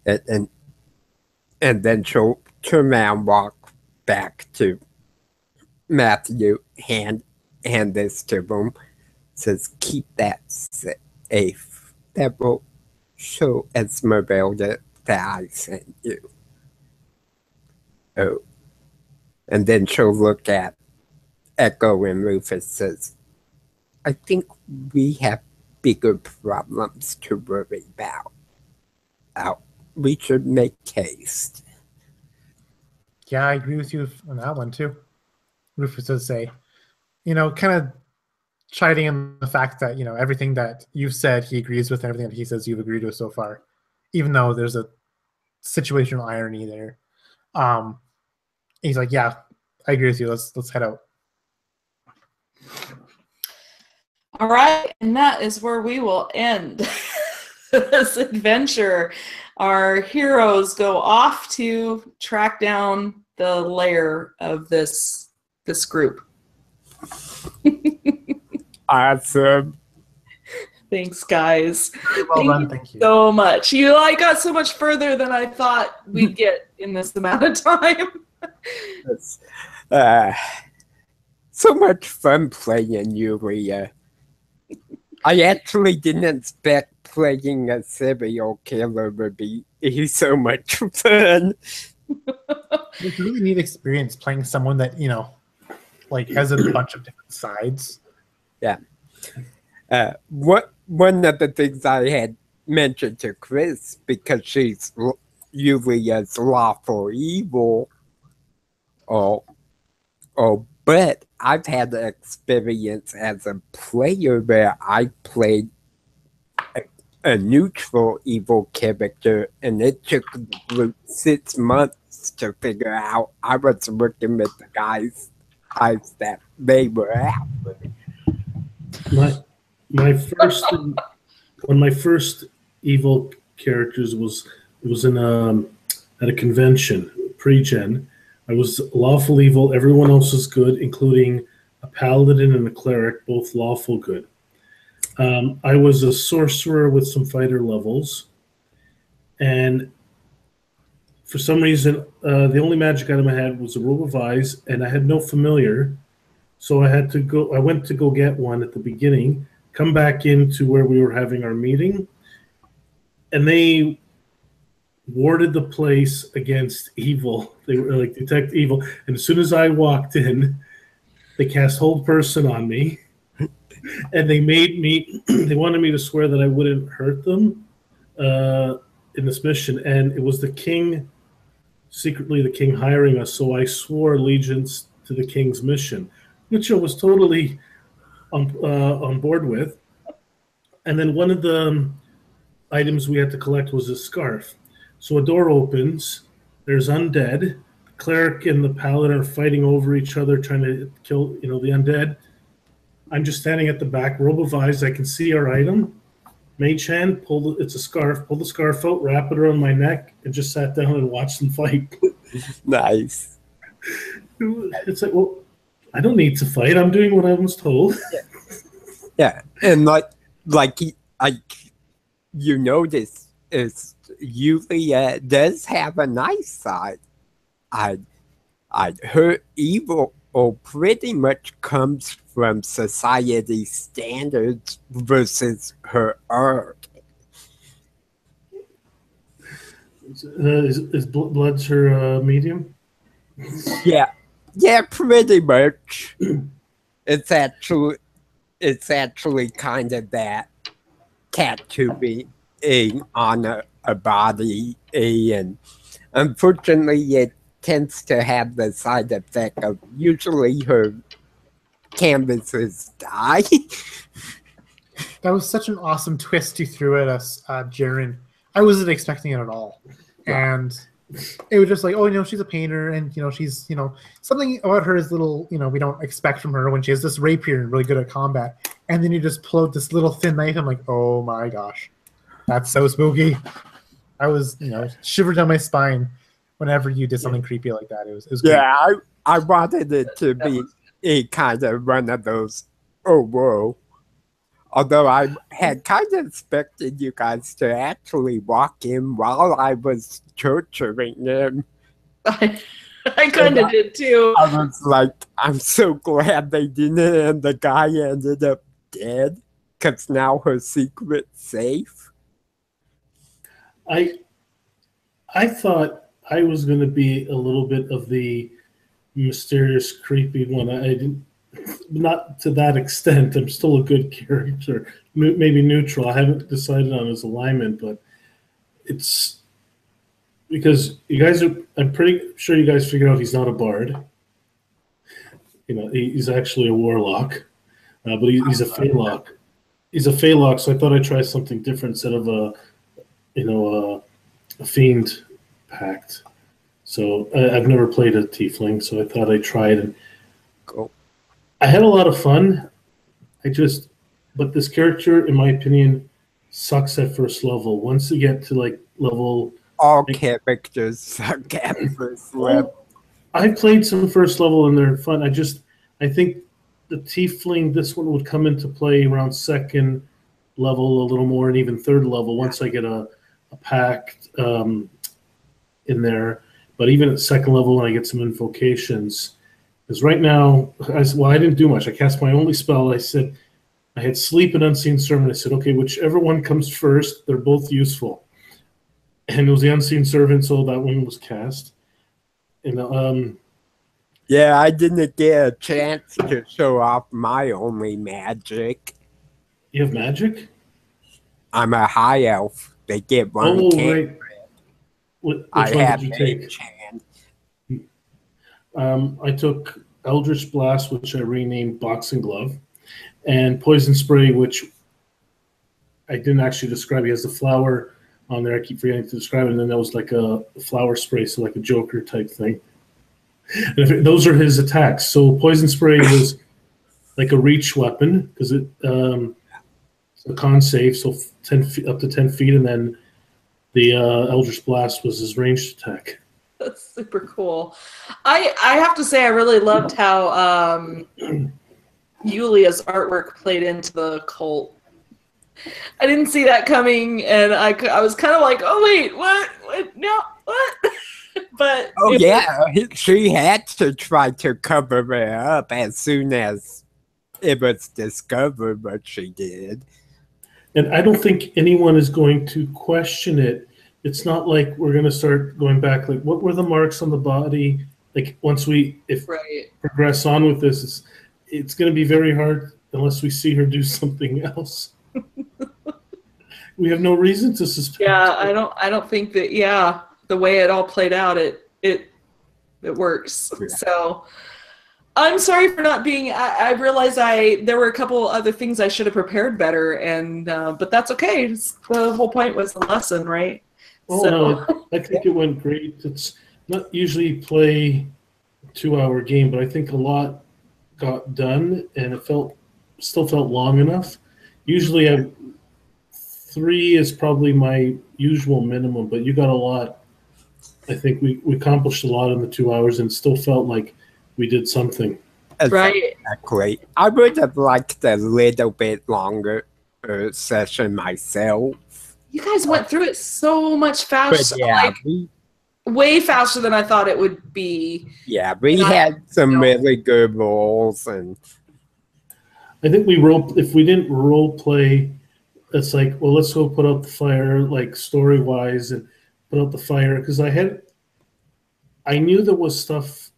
And then she'll turn around, walk back to Matthew, hand this to him, says, keep that safe. That will show Esmeralda that I sent you. Oh. And then she'll look at Echo, and Rufus says, I think we have bigger problems to worry about. We should make haste.
Yeah, I agree with you on that one too. Rufus does say, kind of chiding in the fact that, everything that you've said he agrees with, and everything that he says you've agreed with so far, even though there's a situational irony there. He's like, yeah, I agree with you. Let's head out.
All right, and that is where we will end this adventure. Our heroes go off to track down the lair of this group.
Awesome.
Thanks, guys.
Very well done, thank you
so much. I got so much further than I thought we'd get in this amount of time.
It's, so much fun playing Yuria. I actually didn't expect playing a serial killer would be so much fun.
It's a really neat experience playing someone that, has a bunch of different sides.
Yeah. One of the things I had mentioned to Chris, because she's Yulia's lawful evil, but I've had the experience as a player where I played a neutral evil character, and it took the group 6 months to figure out I was working with the guys that they were at.
My first one of my first evil characters was in at a convention pre-gen. I was lawful evil. Everyone else was good, including a paladin and a cleric, both lawful good. I was a sorcerer with some fighter levels, and for some reason, the only magic item I had was a robe of eyes, and I had no familiar, so I had to go. I went to go get one at the beginning, come back into where we were having our meeting, and they warded the place against evil. They were like detect evil, and as soon as I walked in, they cast hold person on me, and they made me. They wanted me to swear that I wouldn't hurt them in this mission, and it was the king. Secretly, the king hiring us, so I swore allegiance to the king's mission, which I was totally on board with. And then one of the items we had to collect was a scarf. So a door opens, there's undead, the cleric and the paladin are fighting over each other, trying to kill, the undead. I'm just standing at the back, robe of eyes, I can see our item. Mage hand, it's a scarf, pull the scarf out, wrap it around my neck, and just sat down and watched them fight.
Nice.
It's like, well, I don't need to fight. I'm doing what I was told.
Yeah, and this is usually does have a nice side. Her evil pretty much comes from society standards versus her art.
Is Blood's her medium?
Yeah, pretty much. It's actually kind of that tattooing on a body, and unfortunately, it tends to have the side effect of usually her canvases die.
That was such an awesome twist you threw at us, Jaren. I wasn't expecting it at all. And it was just like, she's a painter, and, she's, something about her is little, we don't expect from her when she has this rapier and really good at combat. And then you just pull out this little thin knife. I'm like, oh my gosh, that's so spooky. I was, shivered down my spine whenever you did something creepy like that. It was great.
Yeah, I wanted it to be a kind of one of those, oh, whoa. Although I had kind of expected you guys to actually walk in while I was torturing him.
I kind of did too.
I was like, I'm so glad they didn't, and the guy ended up dead, because now her secret's safe.
I thought I was going to be a little bit of the mysterious, creepy one. I didn't, not to that extent. I'm still a good character, maybe neutral. I haven't decided on his alignment, but it's because you guys are. I'm pretty sure you guys figured out he's not a bard. He's actually a warlock, but he's a Feylock. He's a Feylock, so I thought I'd try something different instead of a fiend pact. So I've never played a tiefling, so I thought I'd try it. And
cool.
I had a lot of fun. But this character, in my opinion, sucks at first level. Once you get to level,
all characters suck at first level.
I played some first level and they're fun. I think the tiefling, this one would come into play around second level a little more, and even third level once I get a pact in there. But even at second level, when I get some invocations, because right now, I didn't do much. I cast my only spell. I said I had sleep and unseen servant. I said, okay, whichever one comes first, they're both useful. And it was the unseen servant, so that one was cast. And
yeah, I didn't get a chance to show off my only magic.
You have magic?
I'm a high elf. They get one.
Oh, right. Which
I
one
have
did you take? I took Eldritch Blast, which I renamed Boxing Glove, and Poison Spray, which I didn't actually describe. He has the flower on there. I keep forgetting to describe it. And then that was like a flower spray, so like a Joker type thing. And those are his attacks. So Poison Spray was like a reach weapon because it's a con save, so 10 feet, up to 10 feet, and then the Eldritch Blast was his ranged attack.
That's super cool. I have to say I really loved how Yulia's artwork played into the cult. I didn't see that coming, and I was kind of like, oh wait, what? No, what? But
oh yeah, she had to try to cover it up as soon as it was discovered what she did.
And I don't think anyone is going to question it. It's not like we're going to start going back, like, what were the marks on the body? Like, once we progress on with this, it's going to be very hard unless we see her do something else. We have no reason to suspect.
Yeah, I don't think that. Yeah, the way it all played out, it works. Yeah. So I'm sorry for not being. I realized there were a couple other things I should have prepared better, and but that's okay. The whole point was the lesson, right?
Oh so. No, I think it went great. It's not usually play a 2-hour game, but I think a lot got done, and it still felt long enough. Usually 3 is probably my usual minimum, but you got a lot. I think we accomplished a lot in the 2 hours and still felt like we did something.
Right.
Exactly. I would have liked a little bit longer session myself.
You guys went through it so much faster.
But yeah,
way faster than I thought it would be.
Yeah, we had some really good roles, and
I think if we didn't role play, it's like, well, let's go put out the fire, like story wise, and put out the fire, because I knew there was stuff,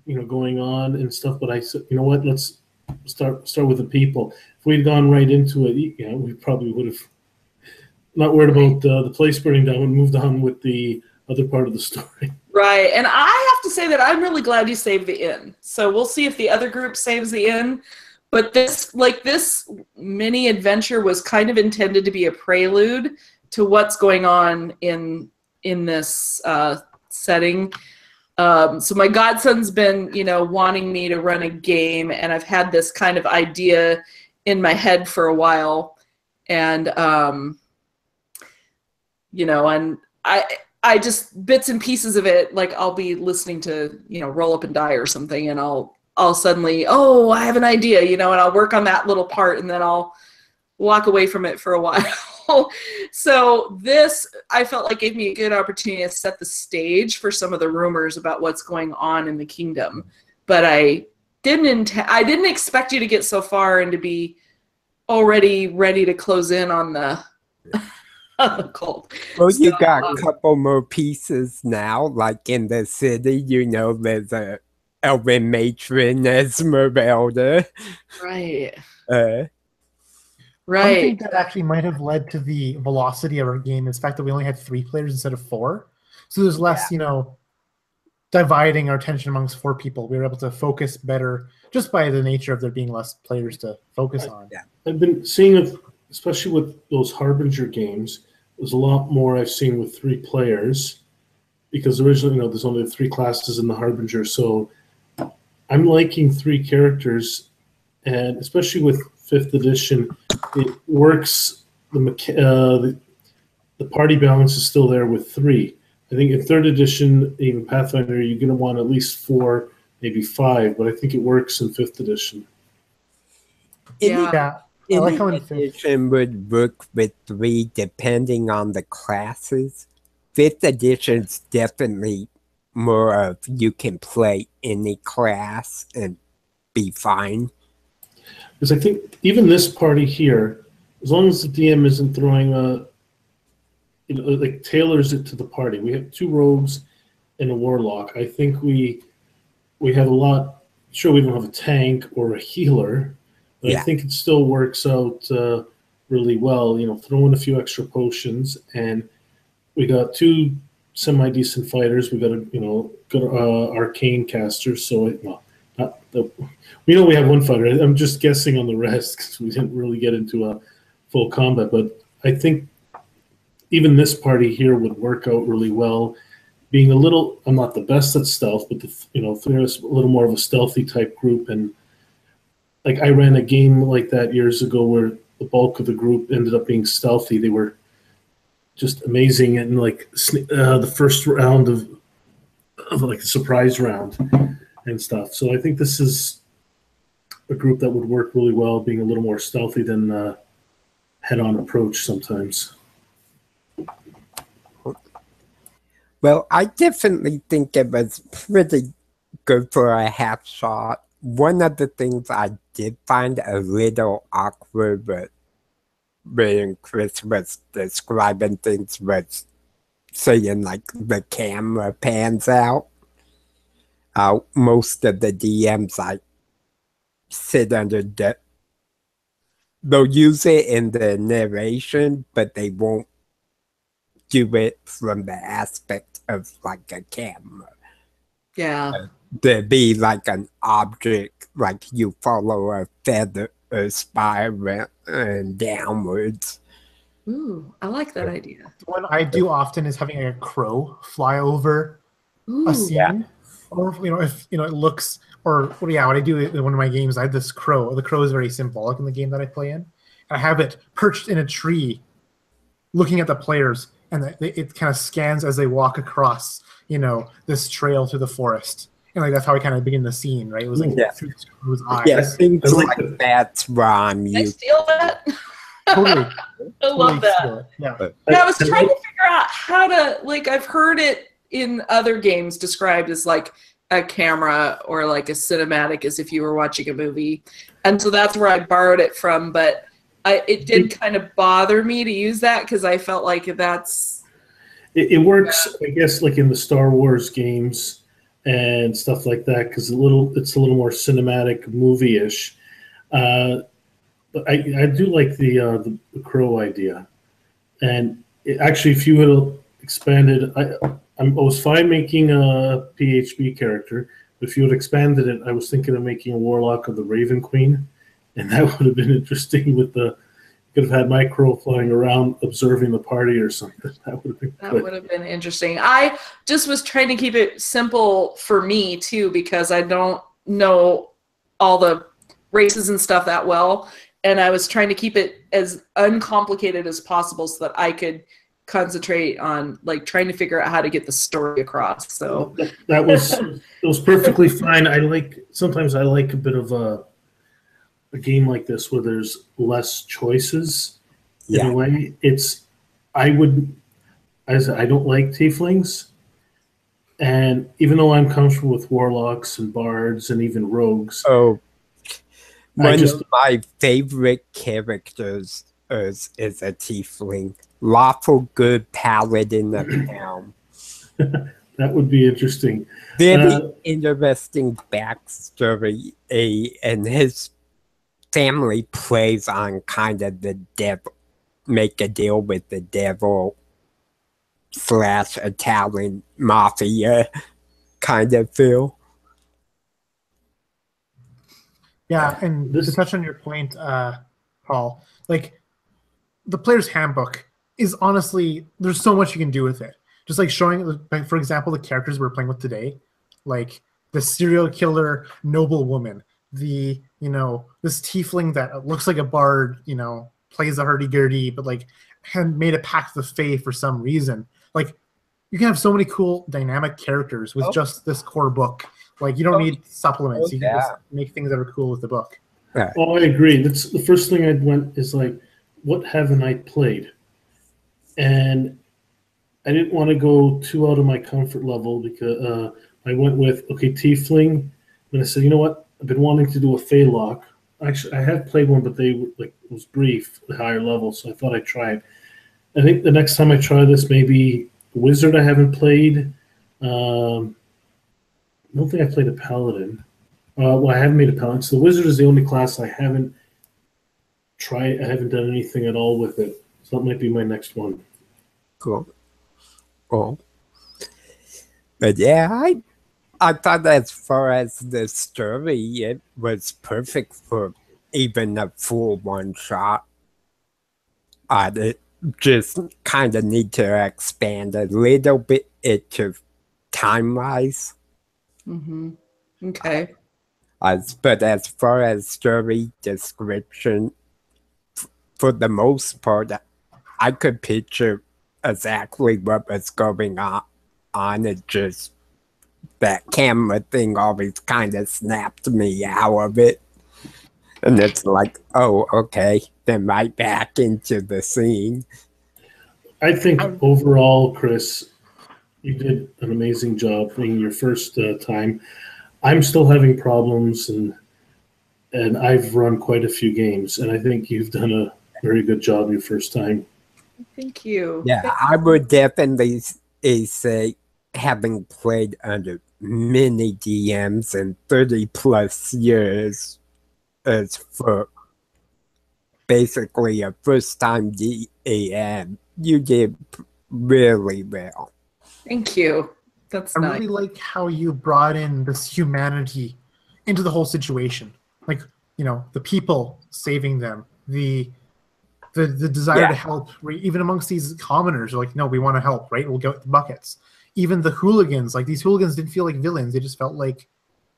going on and stuff, but I said, you know what, let's start with the people. If we'd gone right into it, we probably would have not worried about the place burning down and moved on with the other part of the story.
Right, and I have to say that I'm really glad you saved the inn. So we'll see if the other group saves the inn. But this mini adventure was kind of intended to be a prelude to what's going on in this setting. So my godson's been, wanting me to run a game, and I've had this kind of idea in my head for a while, and and I just bits and pieces of it, like I'll be listening to, Roll Up and Die or something, and I'll suddenly, I have an idea, and I'll work on that little part, and then I'll walk away from it for a while. So this, I felt like, gave me a good opportunity to set the stage for some of the rumors about what's going on in the kingdom. But I didn't expect you to get so far and to be already ready to close in on the cult.
Well, you got a couple more pieces now, like in the city, there's a Elven matron Esmeralda.
Right.
Right. I think that actually might have led to the velocity of our game is the fact that we only had 3 players instead of 4. So there's less, dividing our attention amongst 4 people. We were able to focus better just by the nature of there being less players to focus on.
Yeah. I've been seeing it, especially with those Harbinger games, there's a lot more I've seen with 3 players, because originally, there's only 3 classes in the Harbinger. So I'm liking 3 characters, and especially with 5th edition, it works. The party balance is still there with 3. I think in 3rd edition, even Pathfinder, you're going to want at least 4, maybe 5, but I think it works in 5th edition.
Yeah. I like how in 5th
edition would work with 3 depending on the classes. 5th edition's definitely more of you can play any class and be fine.
Because I think even this party here, as long as the DM isn't throwing tailors it to the party. We have 2 rogues and a warlock. I think we have a lot. Sure, we don't have a tank or a healer, but I think it still works out really well. Throw in a few extra potions, and we got 2 semi-decent fighters. We got a good arcane caster. So we know we have 1 fighter. I'm just guessing on the rest because we didn't really get into a full combat. But I think even this party here would work out really well. Being I'm not the best at stealth, but there's a little more of a stealthy type group. And like I ran a game like that years ago where the bulk of the group ended up being stealthy. They were just amazing, and like the first round of like a surprise round and stuff. So I think this is a group that would work really well, being a little more stealthy than head-on approach sometimes.
Well, I definitely think it was pretty good for a half shot. One of the things I did find a little awkward, but when Chris was describing things, was saying like the camera pans out. Most of the DMs I sit under they'll use it in the narration, but they won't do it from the aspect of like a camera.
Yeah.
There'd be like an object, like you follow a feather, a spiral, and downwards.
Ooh, I like that idea.
What I do often is having a crow fly over
Ooh.
a scene, or if it looks, or what I do in one of my games, I have this crow. The crow is very symbolic in the game that I play in. I have it perched in a tree, looking at the players, and it kind of scans as they walk across, this trail through the forest. And like that's how I kind of begin the scene, right? It was like through the crow's eyes.
Yeah, things like that's rhyme.
Can I steal that?
Totally.
I love that.
Yeah.
I was trying to figure out how to, like, I've heard it in other games described as like a camera or like a cinematic, as if you were watching a movie. And so that's where I borrowed it from. But it did kind of bother me to use that because I felt like that's...
It works, I guess, like in the Star Wars games and stuff like that, because it's a little more cinematic, movie-ish. But I do like the crow idea, and actually, if you had expanded, I was fine making a PHB character, but if you had expanded it, I was thinking of making a warlock of the Raven Queen, and that would have been interesting. Could have had my crow flying around observing the party or something. That would have been
interesting. I just was trying to keep it simple for me too, because I don't know all the races and stuff that well. And I was trying to keep it as uncomplicated as possible so that I could concentrate on like trying to figure out how to get the story across. So
it was perfectly fine. Sometimes I like a bit of a game like this where there's less choices. In a way, I don't like tieflings, and even though I'm comfortable with warlocks and bards and even rogues,
one of my favorite characters is a tiefling, lawful good paladin of town.
That would be interesting.
Very interesting backstory, and his family plays on kind of the devil, make a deal with the devil / Italian mafia kind of feel.
Yeah, and to touch on your point, Paul, like the player's handbook is honestly, there's so much you can do with it. Just like showing, for example, the characters we're playing with today, like the serial killer noble woman, this tiefling that looks like a bard, plays a hurdy-gurdy, but like had made a pact with Fae for some reason. Like you can have so many cool dynamic characters with just this core book. Like you don't need supplements. You can just make things that are cool with the book.
Oh, I agree. That's the first thing I'd went is like, what haven't I played? And I didn't want to go too out of my comfort level because I went with tiefling. And I said, you know what? I've been wanting to do a Feylock. Actually, I have played one, but it was brief, the higher level, so I thought I'd try it. I think the next time I try this, maybe Wizard I haven't played. I don't think I played a Paladin. I haven't made a Paladin. So the Wizard is the only class I haven't tried. I haven't done anything at all with it. So that might be my next one.
Cool. But yeah, I thought as far as the story, it was perfect for even a full one-shot. I just kind of need to expand a little bit into time-wise.
Mm-hmm. Okay.
But as far as story description, for the most part, I could picture exactly what was going on. It just that camera thing always kind of snapped me out of it. And it's like, oh, okay, then right back into the scene.
I think overall, Chris, you did an amazing job in your first time. I'm still having problems, and I've run quite a few games, and I think you've done a very good job your first time.
Thank you.
Yeah, I would definitely say, having played under many DMs in 30 plus years, as for basically a first time DM, you did really well.
Thank you. That's
I
nice.
really like how you brought in this humanity into the whole situation. Like, the people saving them, the desire to help, right? Even amongst these commoners, are like, no, we want to help, right? We'll get the buckets. Even the hooligans, like these hooligans didn't feel like villains. They just felt like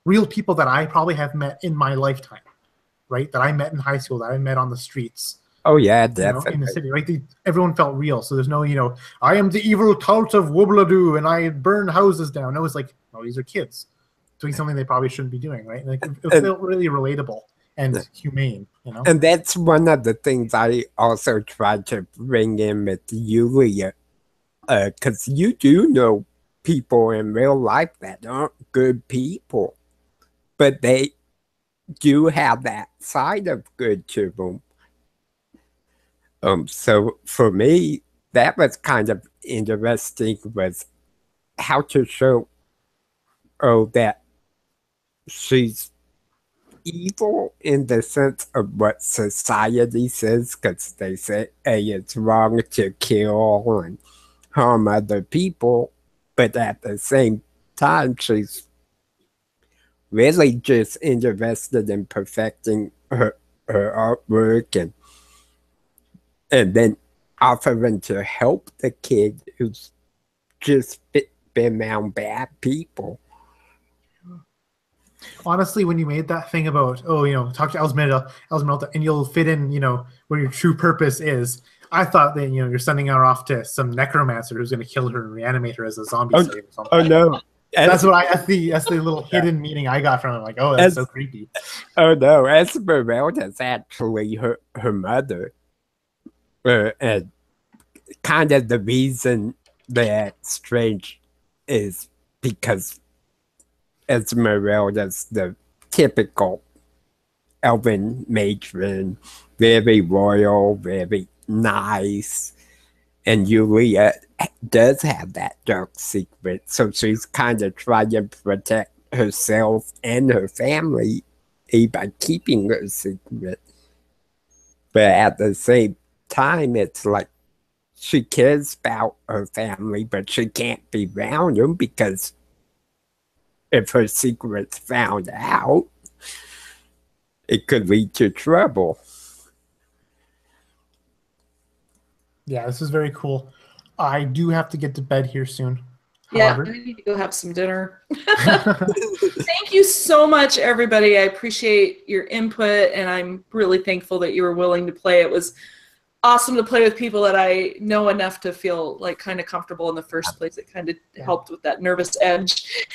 real people that I probably have met in my lifetime, right? That I met in high school, that I met on the streets.
Oh yeah, definitely.
In the city, right? Everyone felt real. So there's no, I am the evil cult of Woobladoo and I burn houses down. No, it's like, oh, these are kids doing something they probably shouldn't be doing, right? Like it felt really relatable and humane,
And that's one of the things I also tried to bring in with Yulia, because you do know people in real life that aren't good people, but they do have that side of good to them. So for me, that was kind of interesting, was how to show, that she's evil in the sense of what society says, because they say, hey, it's wrong to kill and harm other people, but at the same time, she's really just interested in perfecting her artwork and then offering to help the kid who's just been around bad people.
Honestly, when you made that thing about, talk to Esmeralda, and you'll fit in, where your true purpose is, I thought that, you're sending her off to some necromancer who's going to kill her and reanimate her as a zombie slave or something.
Oh, no.
That's the little hidden meaning I got from it. Like, oh, that's so creepy.
Oh, no. Esmeralda's actually her mother. And kind of the reason that's strange is because Esmeralda's the typical elven matron, very royal, very nice, and Yulia does have that dark secret, so she's kind of trying to protect herself and her family by keeping her secret. But at the same time, it's like she cares about her family, but she can't be around them because if her secret's found out, it could lead to trouble.
Yeah, this is very cool. I do have to get to bed here soon.
Yeah,
However,
I need to go have some dinner. Thank you so much, everybody. I appreciate your input, and I'm really thankful that you were willing to play. It was awesome to play with people that I know enough to feel like kind of comfortable in the first place. It kind of helped with that nervous edge.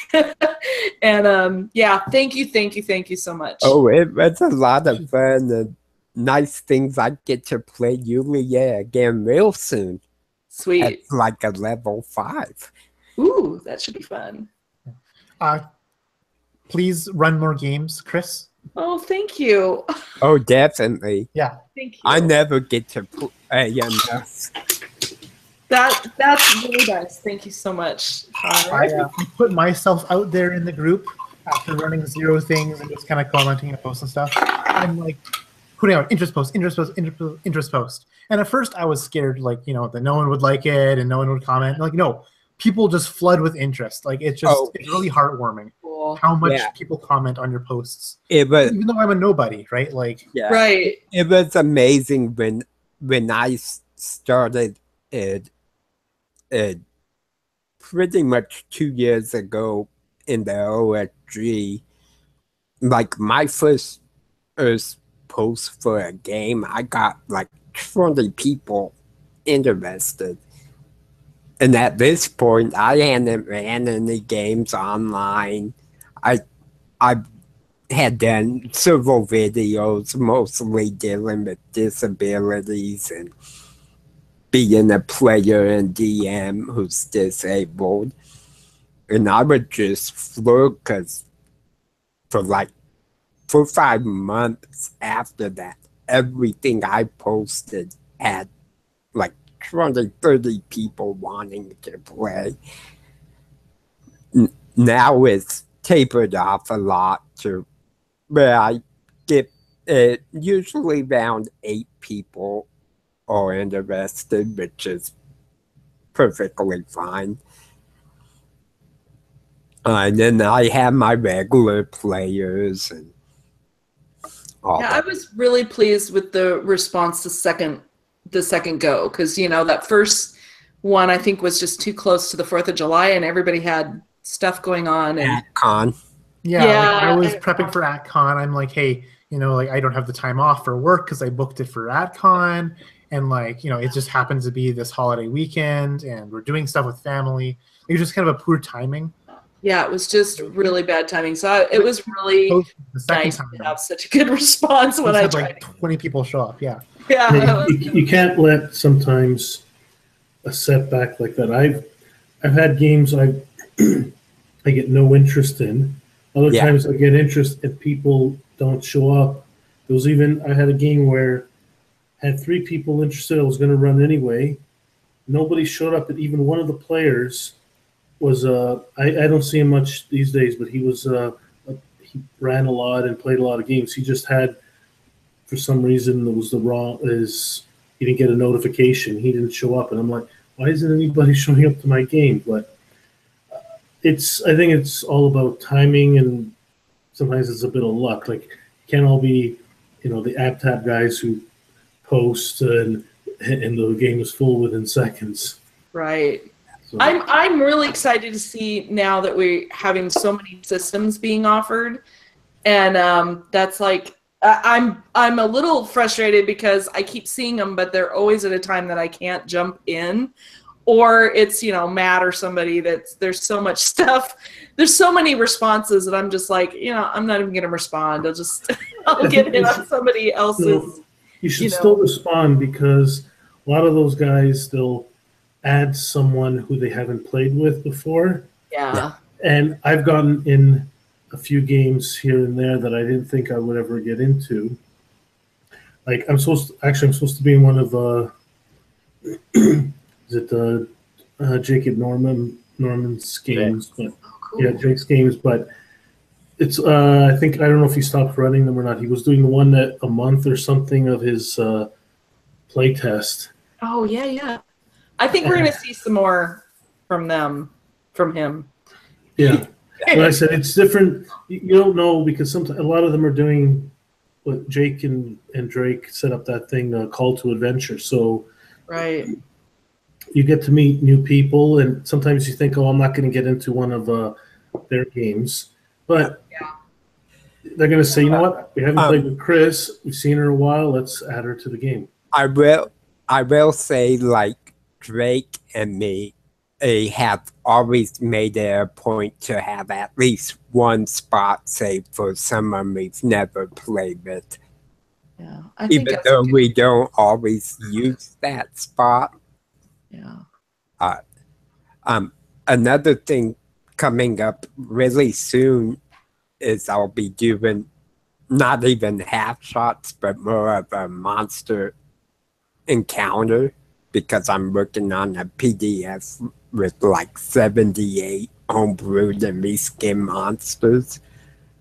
And yeah, thank you so much.
Oh, it's a lot of fun and nice things. I get to play Yulia again real soon.
Sweet.
It's like a level 5.
Ooh, that should be fun.
Please run more games, Chris.
Oh, thank you.
Oh, definitely.
Yeah.
Thank you.
I never get to play enough.
That's really nice. Thank you so much.
I put myself out there in the group after running 0 things and just kind of commenting and posts and stuff. I'm like putting out interest post. And at first I was scared, like, that no one would like it and no one would comment. Like, no, people just flood with interest. Like, it's really heartwarming.
Cool.
How much people comment on your posts.
Even
though I'm a nobody, right? Like,
right.
It was amazing when I started it pretty much 2 years ago in the OSG. Like, my first post for a game, I got like 20 people interested. And at this point, I hadn't ran any games online. I had done several videos, mostly dealing with disabilities and being a player in DM who's disabled. And I would just flirt because for 5 months after that, everything I posted had like 20, 30 people wanting to play. Now it's tapered off a lot to where I get usually around 8 people are interested, which is perfectly fine. And then I have my regular players and all
Yeah,
that.
I was really pleased with the response to the second go, because that first one I think was just too close to the 4th of July, and everybody had stuff going on. And
At con.
Yeah,
Yeah,
like I was
I-
prepping for AtCon. I'm like, hey, like I don't have the time off for work because I booked it for AtCon, and it just happens to be this holiday weekend, and we're doing stuff with family. It was just kind of a poor timing.
yeah, it was just really bad timing. So it was really
The second
nice
time,
to have such a good response when
we
I
had
tried.
like 20 people show up. Yeah,
Yeah,
You can't let sometimes a setback like that. I've had games I get no interest in. Other
Yeah.
times I get interest and people don't show up. I had a game where I had 3 people interested. I was going to run anyway. Nobody showed up, and even one of the players was I don't see him much these days, but he he ran a lot and played a lot of games. He just had, for some reason, he didn't get a notification. He didn't show up, and I'm like, why isn't anybody showing up to my game? But I think it's all about timing, and sometimes it's a bit of luck. Like, it can't all be, the app tab guys who post and the game is full within seconds.
right.
So,
I'm really excited to see now that we're having so many systems being offered, and that's like I'm a little frustrated because I keep seeing them, but they're always at a time that I can't jump in, or it's Matt or somebody there's so much stuff, there's so many responses that I'm just like I'm not even gonna respond. I'll get in on somebody else's.
you should still respond, because a lot of those guys, they'll add someone who they haven't played with before.
Yeah.
And I've gotten in a few games here and there that I didn't think I would ever get into. Like, I'm supposed to be in one of Jacob Norman's games, but
Cool.
yeah, Jake's games, but it's I don't know if he stopped running them or not. He was doing the one that a month or something of his play test.
Oh yeah. I think we're gonna see some more from him.
Yeah. Like I said, it's different. You don't know, because sometimes a lot of them are doing what Jake and Drake set up, that thing, Call to Adventure. So
Right.
you get to meet new people, and sometimes you think, oh, I'm not going to get into one of their games. But they're going to say, you know what? We haven't played with Chris. We've seen her a while. Let's add her to the game.
I will say, like, Drake and me have always made it a point to have at least one spot saved for someone we've never played with.
Yeah. I think
Even
that's
though
good.
we don't always use that spot.
Yeah.
Another thing coming up really soon is I'll be doing not even half shots, but more of a monster encounter, because I'm working on a PDF with like 78 homebrewed and reskin monsters.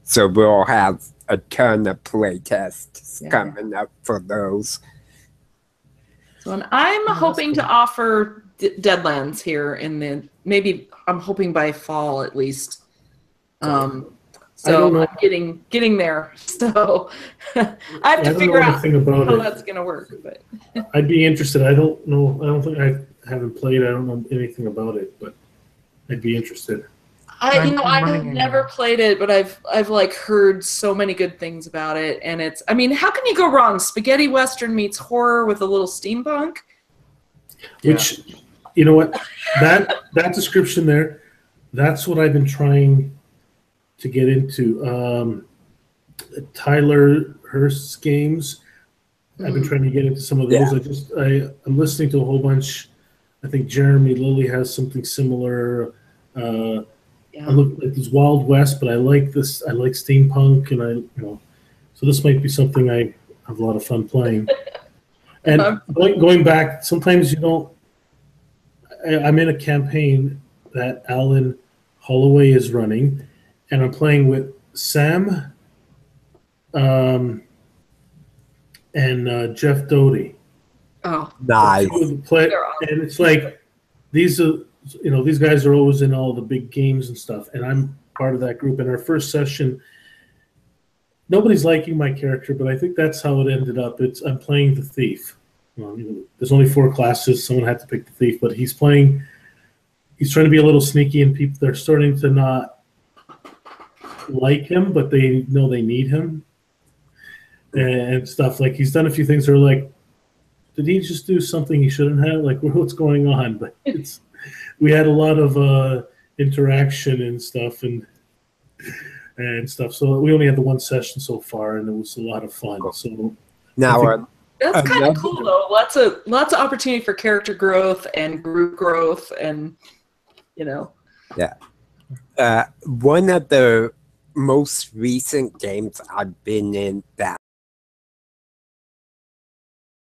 So we'll have a ton of playtests coming up for those.
So and I'm hoping to offer Deadlands here maybe I'm hoping by fall at least. So I'm getting there. So I have to figure out how that's gonna work. But
I'd be interested. I don't know. I don't think I haven't played. I don't know anything about it, but I'd be interested.
I've never played it, but I've like heard so many good things about it, and how can you go wrong? Spaghetti Western meets horror with a little steampunk.
Which You know what? That description there, that's what I've been trying to get into. Tyler Hurst's games. I've been trying to get into some of those.
Yeah.
I'm listening to a whole bunch. I think Jeremy Lilly has something similar. I look like this Wild West, but I like this. I like steampunk, and so this might be something I have a lot of fun playing. And going back, sometimes you don't. I'm in a campaign that Alan Holloway is running, and I'm playing with Sam and Jeff Doty.
Oh,
Nice.
And it's like these guys are always in all the big games and stuff, and I'm part of that group. In our first session, nobody's liking my character, but I think that's how it ended up. I'm playing the thief. There's only 4 classes. Someone had to pick the thief, but he's trying to be a little sneaky, and people, they're starting to not like him, but they know they need him and stuff. Like, he's done a few things that are like, did he just do something he shouldn't have? Like, what's going on? But we had a lot of interaction and stuff and stuff. So we only had the one session so far, and it was a lot of fun. So
Now,
that's kind of cool though. Lots of opportunity for character growth and group growth, and
Yeah. One of the most recent games I've been in that